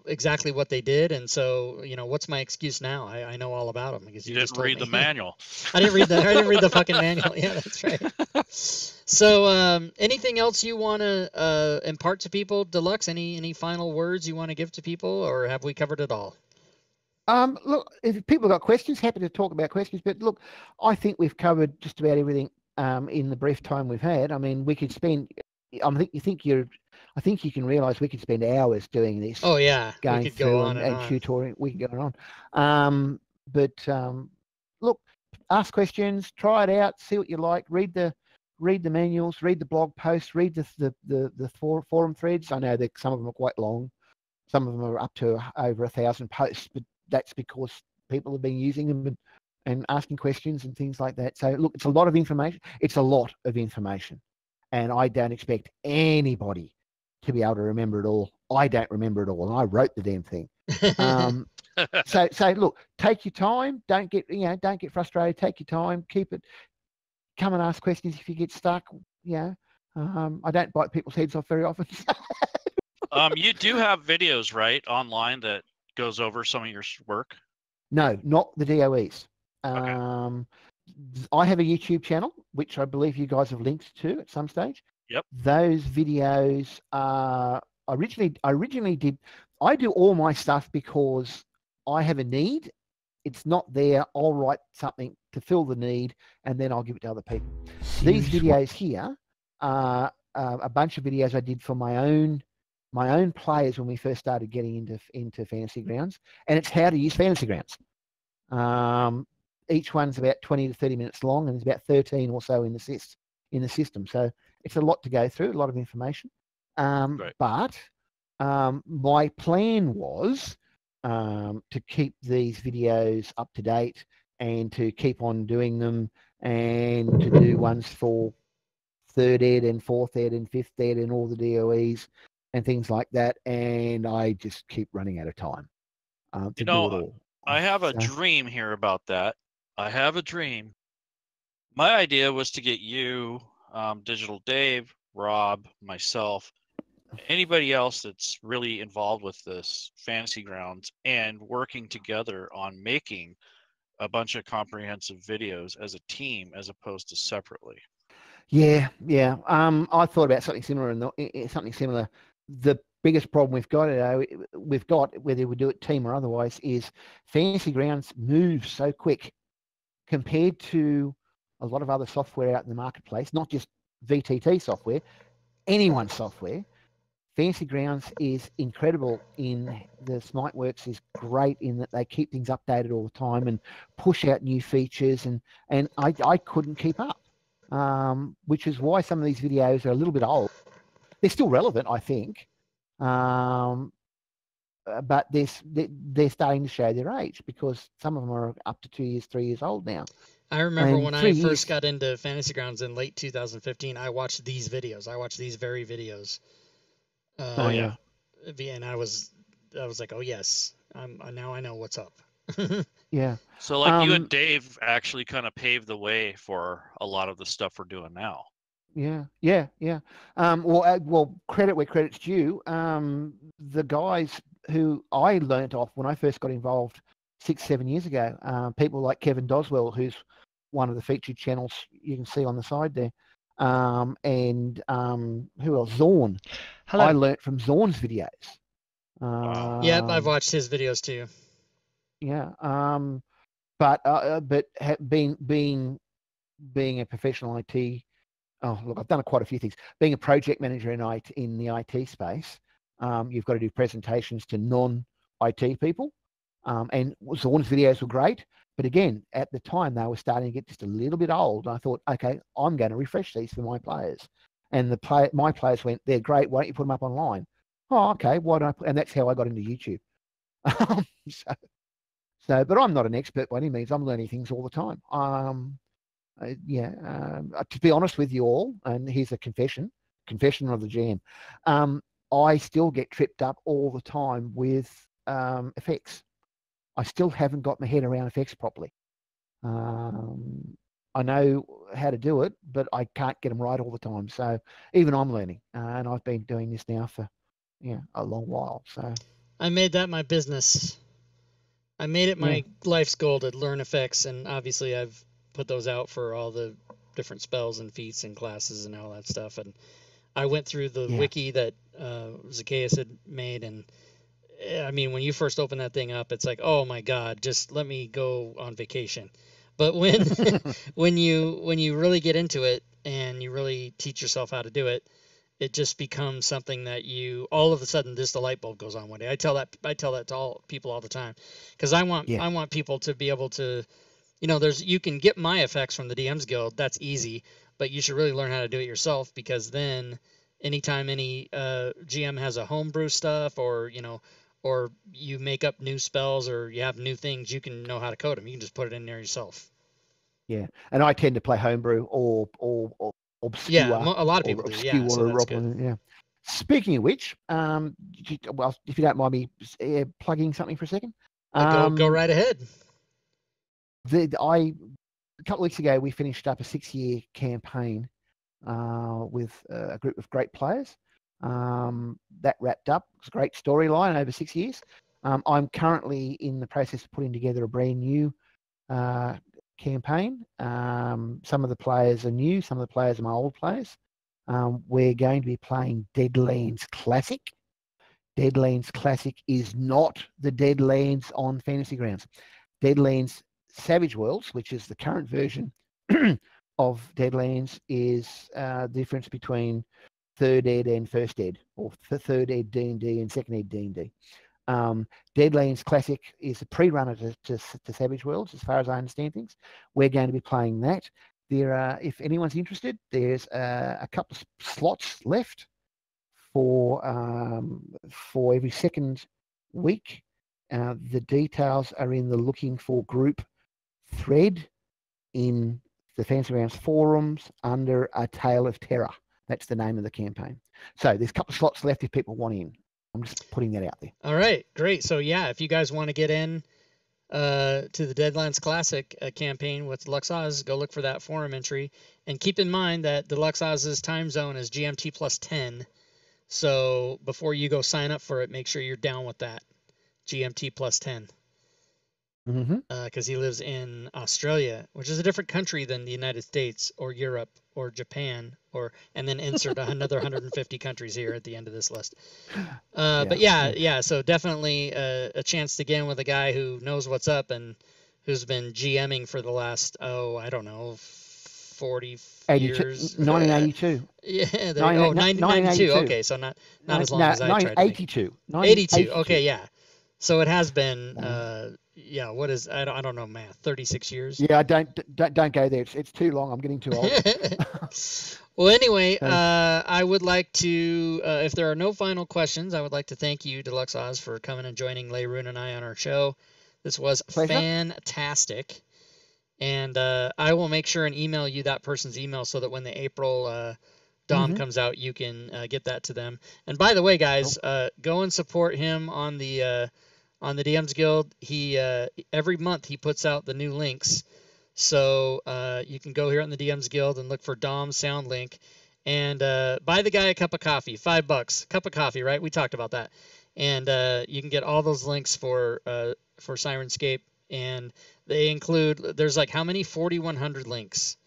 exactly what they did, and so what's my excuse now? I know all about them because you just didn't read the manual. I didn't read the fucking manual. Yeah, that's right. So anything else you want to impart to people, Deluxe? Any final words you want to give to people, or have we covered it all? Look, if people got questions, happy to talk about questions. But look, I think we've covered just about everything in the brief time we've had. I mean, we could spend. I think you can realise we could spend hours doing this. Oh yeah, going through and tutoring. We could go on. Look, ask questions, try it out, see what you like. Read the manuals, read the blog posts, read the forum threads. I know that some of them are quite long. Some of them are up to over 1,000 posts, but that's because people have been using them and asking questions and things like that. So look, it's a lot of information. It's a lot of information, and I don't expect anybody to be able to remember it all. I don't remember it all, and I wrote the damn thing. So look, take your time. Don't get frustrated. Take your time. Keep it. Come and ask questions if you get stuck. I don't bite people's heads off very often. You do have videos, right, online that goes over some of your work? No, not the DOEs. Okay. I have a YouTube channel, which I believe you guys have linked to at some stage. Yep. Those videos originally did. I do all my stuff because I have a need. It's not there. I'll write something to fill the need, and then I'll give it to other people. These videos here are a bunch of videos I did for my own players when we first started getting into Fantasy Grounds, and it's how to use Fantasy Grounds. Each one's about 20 to 30 minutes long, and there's about 13 or so in the system. So it's a lot to go through, a lot of information. Right. But my plan was to keep these videos up to date and to keep on doing them, and to do ones for third ed and fourth ed and fifth ed and all the DOEs and things like that. And I just keep running out of time to do it all. I have a So, dream here about that. I have a dream. My idea was to get you, Digital Dave, Rob, myself, anybody else that's really involved with this Fantasy Grounds, and working together on making a bunch of comprehensive videos as a team as opposed to separately. yeah. I thought about something similar, and something similar. The biggest problem we've got, whether we do it team or otherwise, is Fantasy Grounds moves so quick compared to a lot of other software out in the marketplace, not just VTT software, anyone's software. Fantasy Grounds is incredible in the Smiteworks is great in that they keep things updated all the time and push out new features, and I couldn't keep up, which is why some of these videos are a little bit old. They're still relevant, I think, but they're starting to show their age, because some of them are up to 2 years, 3 years old now. I remember And when 3 I years, first got into Fantasy Grounds in late 2015, I watched these videos. I watched these very videos. Oh yeah. And I was like, oh yes, now I know what's up. yeah. So like you and Dave actually kind of paved the way for a lot of the stuff we're doing now. Yeah. Well, credit where credit's due. The guys who I learnt off when I first got involved 6-7 years ago, people like Kevin Doswell, who's one of the featured channels you can see on the side there, and who else? Zorn. Hello. I learnt from Zorn's videos. Wow. Yep, I've watched his videos too. Yeah. But being a professional IT. Oh, look, I've done quite a few things. Being a project manager in the IT space, you've got to do presentations to non-IT people. And Zorn's videos were great, but again, at the time, they were starting to get just a little bit old. I thought, okay, I'm going to refresh these for my players. And my players went, they're great. Why don't you put them up online? Oh, okay. Why don't I? And that's how I got into YouTube. But I'm not an expert by any means. I'm learning things all the time. To be honest with you all, and here's a confession of the GM, I still get tripped up all the time with effects. I still haven't got my head around effects properly. I know how to do it, but I can't get them right all the time. So even I'm learning, and I've been doing this now for a long while. So I made that my business. I made it my life's goal to learn effects, and obviously I've put those out for all the different spells and feats and classes and all that stuff. And I went through the wiki that Zacchaeus had made, and I mean, when you first open that thing up, it's like, oh my God, just let me go on vacation. But when when you really get into it and you really teach yourself how to do it, it just becomes something that you all of a sudden just the light bulb goes on one day. I tell that to all people all the time, because I want people to be able to, you can get my effects from the DM's Guild. That's easy, but you should really learn how to do it yourself, because then anytime any GM has a homebrew stuff, or you make up new spells or you have new things, you can know how to code them. You can just put it in there yourself. Yeah, and I tend to play homebrew or obscure. Yeah, a lot of people do. Yeah, so that's good. Yeah. Speaking of which, well, if you don't mind me plugging something for a second, go right ahead. A couple of weeks ago we finished up a 6-year campaign with a group of great players. That wrapped up. It was a great storyline over 6 years. I'm currently in the process of putting together a brand new campaign. Some of the players are new, some of the players are my old players. We're going to be playing Deadlands Classic. Deadlands Classic is not the Deadlands on Fantasy Grounds. Deadlands Savage Worlds, which is the current version of Deadlands, is the difference between third ed and first ed, or third ed D&D and second ed D&D. Deadlands Classic is a pre-runner to Savage Worlds, as far as I understand things. We're going to be playing that. There are, if anyone's interested, there's a couple of slots left for every second week. The details are in the looking for group thread in the Fantasy Grounds forums under A Tale of Terror. That's the name of the campaign. So there's a couple of slots left if people want in. I'm just putting that out there. All right, great. So yeah, if you guys want to get in to the Deadlands Classic campaign with Dulux-Oz, go look for that forum entry. And keep in mind that Dulux-Oz's time zone is GMT plus 10. So before you go sign up for it, make sure you're down with that, GMT plus 10. Because he lives in Australia, which is a different country than the United States or Europe or Japan, and then insert another 150 countries here at the end of this list. But yeah, so definitely a chance to get in with a guy who knows what's up and who's been GMing for the last, 40 years. 1982. Yeah, 1992. Okay, so not as long as I tried to make. 82. Okay, yeah. So it has been, what is, I don't know math, 36 years? Yeah, don't go there. It's too long. I'm getting too old. Well, anyway, I would like to, if there are no final questions, I would like to thank you, Dulux-Oz, for coming and joining Leyrun and I on our show. This was fantastic. And I will make sure and email you that person's email so that when the April Dom comes out, you can get that to them. And by the way, guys, go and support him on the DMs Guild. He every month he puts out the new links, so you can go here on the DMs Guild and look for Dom's sound link, and buy the guy a cup of coffee, $5, cup of coffee, right? We talked about that, and you can get all those links for Sirenscape, and they include, there's like how many? 4,100 links.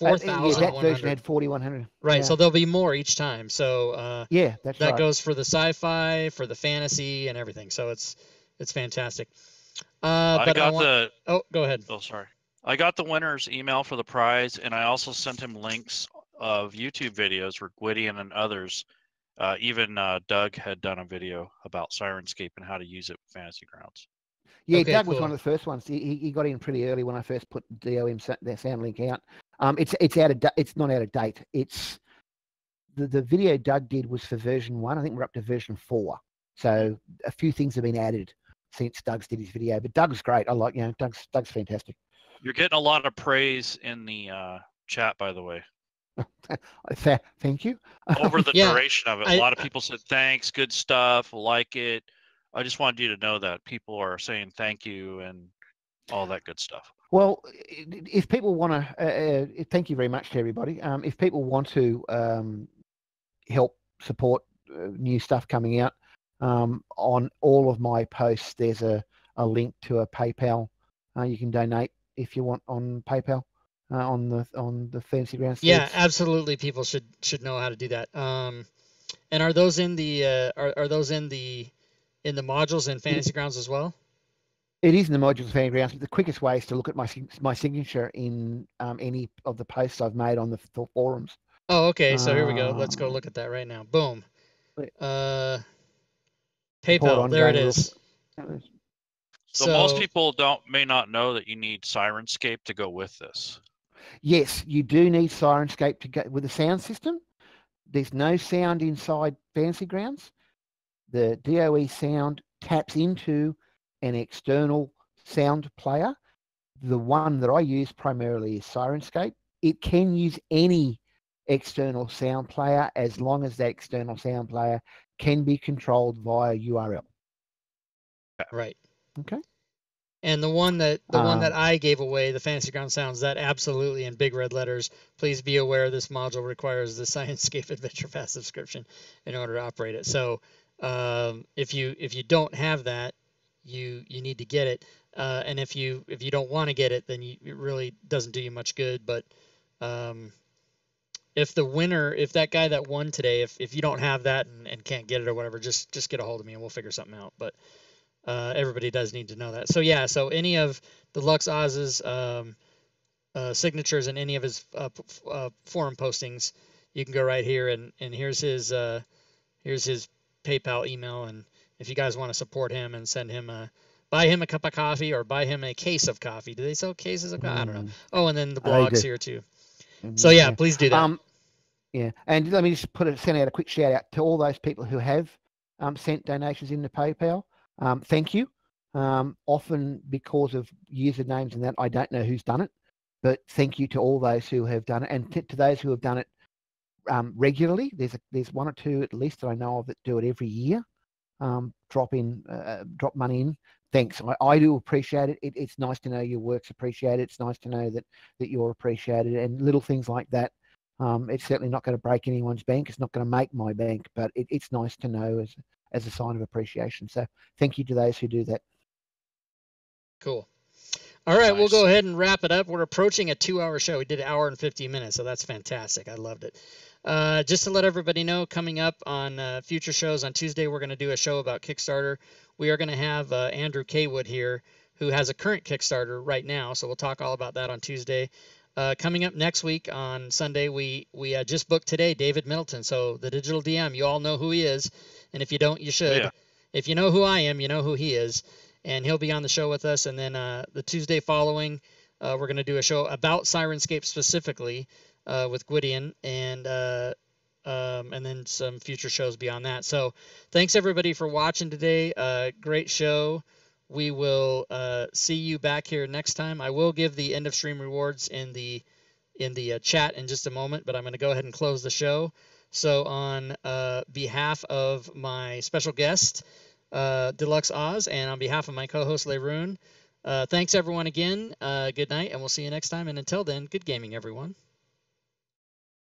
4,100. That version had 4,100. Right, yeah. So there'll be more each time. So that goes for the sci-fi, for the fantasy, and everything. So it's fantastic. Go ahead. Oh, sorry. I got the winner's email for the prize, and I also sent him links of YouTube videos where Gwydion and others, even Doug had done a video about Sirenscape and how to use it with Fantasy Grounds. Yeah, okay, Doug was one of the first ones. He got in pretty early when I first put DOM that sound link out. It's not out of date. It's the video Doug did was for version 1. I think we're up to version 4. So a few things have been added since Doug's did his video. But Doug's great. I like, Doug's fantastic. You're getting a lot of praise in the chat, by the way. Thank you. Over the duration of it, a lot of people said thanks, good stuff, like it. I just wanted you to know that people are saying thank you and all that good stuff. Well, if people want to, thank you very much to everybody. If people want to help support new stuff coming out, on all of my posts, there's a link to a PayPal. You can donate if you want on PayPal on the Fantasy Grounds. Yeah, absolutely. People should know how to do that. And are those in the are those in the modules in Fantasy Grounds as well? It is in the modules of Fantasy Grounds. But the quickest way is to look at my signature in any of the posts I've made on the forums. Oh, okay. So here we go. Let's go look at that right now. Boom. PayPal. There it is. So most people may not know that you need Sirenscape to go with this. Yes, you do need Sirenscape to go with the sound system. There's no sound inside Fantasy Grounds. The DOE sound taps into an external sound player. The one that I use primarily is Sirenscape. It can use any external sound player as long as that external sound player can be controlled via URL. Right. Okay. And the one that I gave away, the Fantasy Ground Sounds, that absolutely in big red letters, please be aware this module requires the Sirenscape Adventure Pass subscription in order to operate it. So if you don't have that, you need to get it. And if you don't want to get it, then it really doesn't do you much good. But if that guy that won today, if you don't have that and can't get it or whatever, just get a hold of me and we'll figure something out. But everybody does need to know that. So yeah, so any of Dulux-Oz's signatures and any of his forum postings, you can go right here and here's his PayPal email and if you guys want to support him and send him buy him a cup of coffee or buy him a case of coffee. Do they sell cases of coffee? I don't know. Oh, and then the blog's here too. So yeah, please do that. Yeah, and let me just send out a quick shout out to all those people who have sent donations into PayPal. Thank you. Often because of usernames and that, I don't know who's done it, but thank you to all those who have done it, and to those who have done it regularly. There's one or two at least that I know of that do it every year. Drop money in. Thanks. I do appreciate it. It's nice to know your work's appreciated. It's nice to know that you're appreciated, and little things like that. It's certainly not going to break anyone's bank. It's not going to make my bank, but it's nice to know as a sign of appreciation. So thank you to those who do that. Cool. All right, We'll go ahead and wrap it up. We're approaching a 2-hour show. We did an hour and 50 minutes, so that's fantastic. I loved it. Just to let everybody know, coming up on future shows, on Tuesday, we're going to do a show about Kickstarter. We are going to have Andrew Kaywood here, who has a current Kickstarter right now, so we'll talk all about that on Tuesday. Coming up next week on Sunday, we just booked today David Middleton. So the Digital DM, you all know who he is, and if you don't, you should. Yeah. If you know who I am, you know who he is, and he'll be on the show with us. And then the Tuesday following, we're going to do a show about Sirenscape specifically with Gwydion, and then some future shows beyond that. So thanks everybody for watching today. Great show. We will see you back here next time. I will give the end of stream rewards in the chat in just a moment, but I'm going to go ahead and close the show. So on behalf of my special guest, Dulux-Oz, and on behalf of my co-host, Leroon, thanks everyone again. Good night, and we'll see you next time. And until then, good gaming, everyone.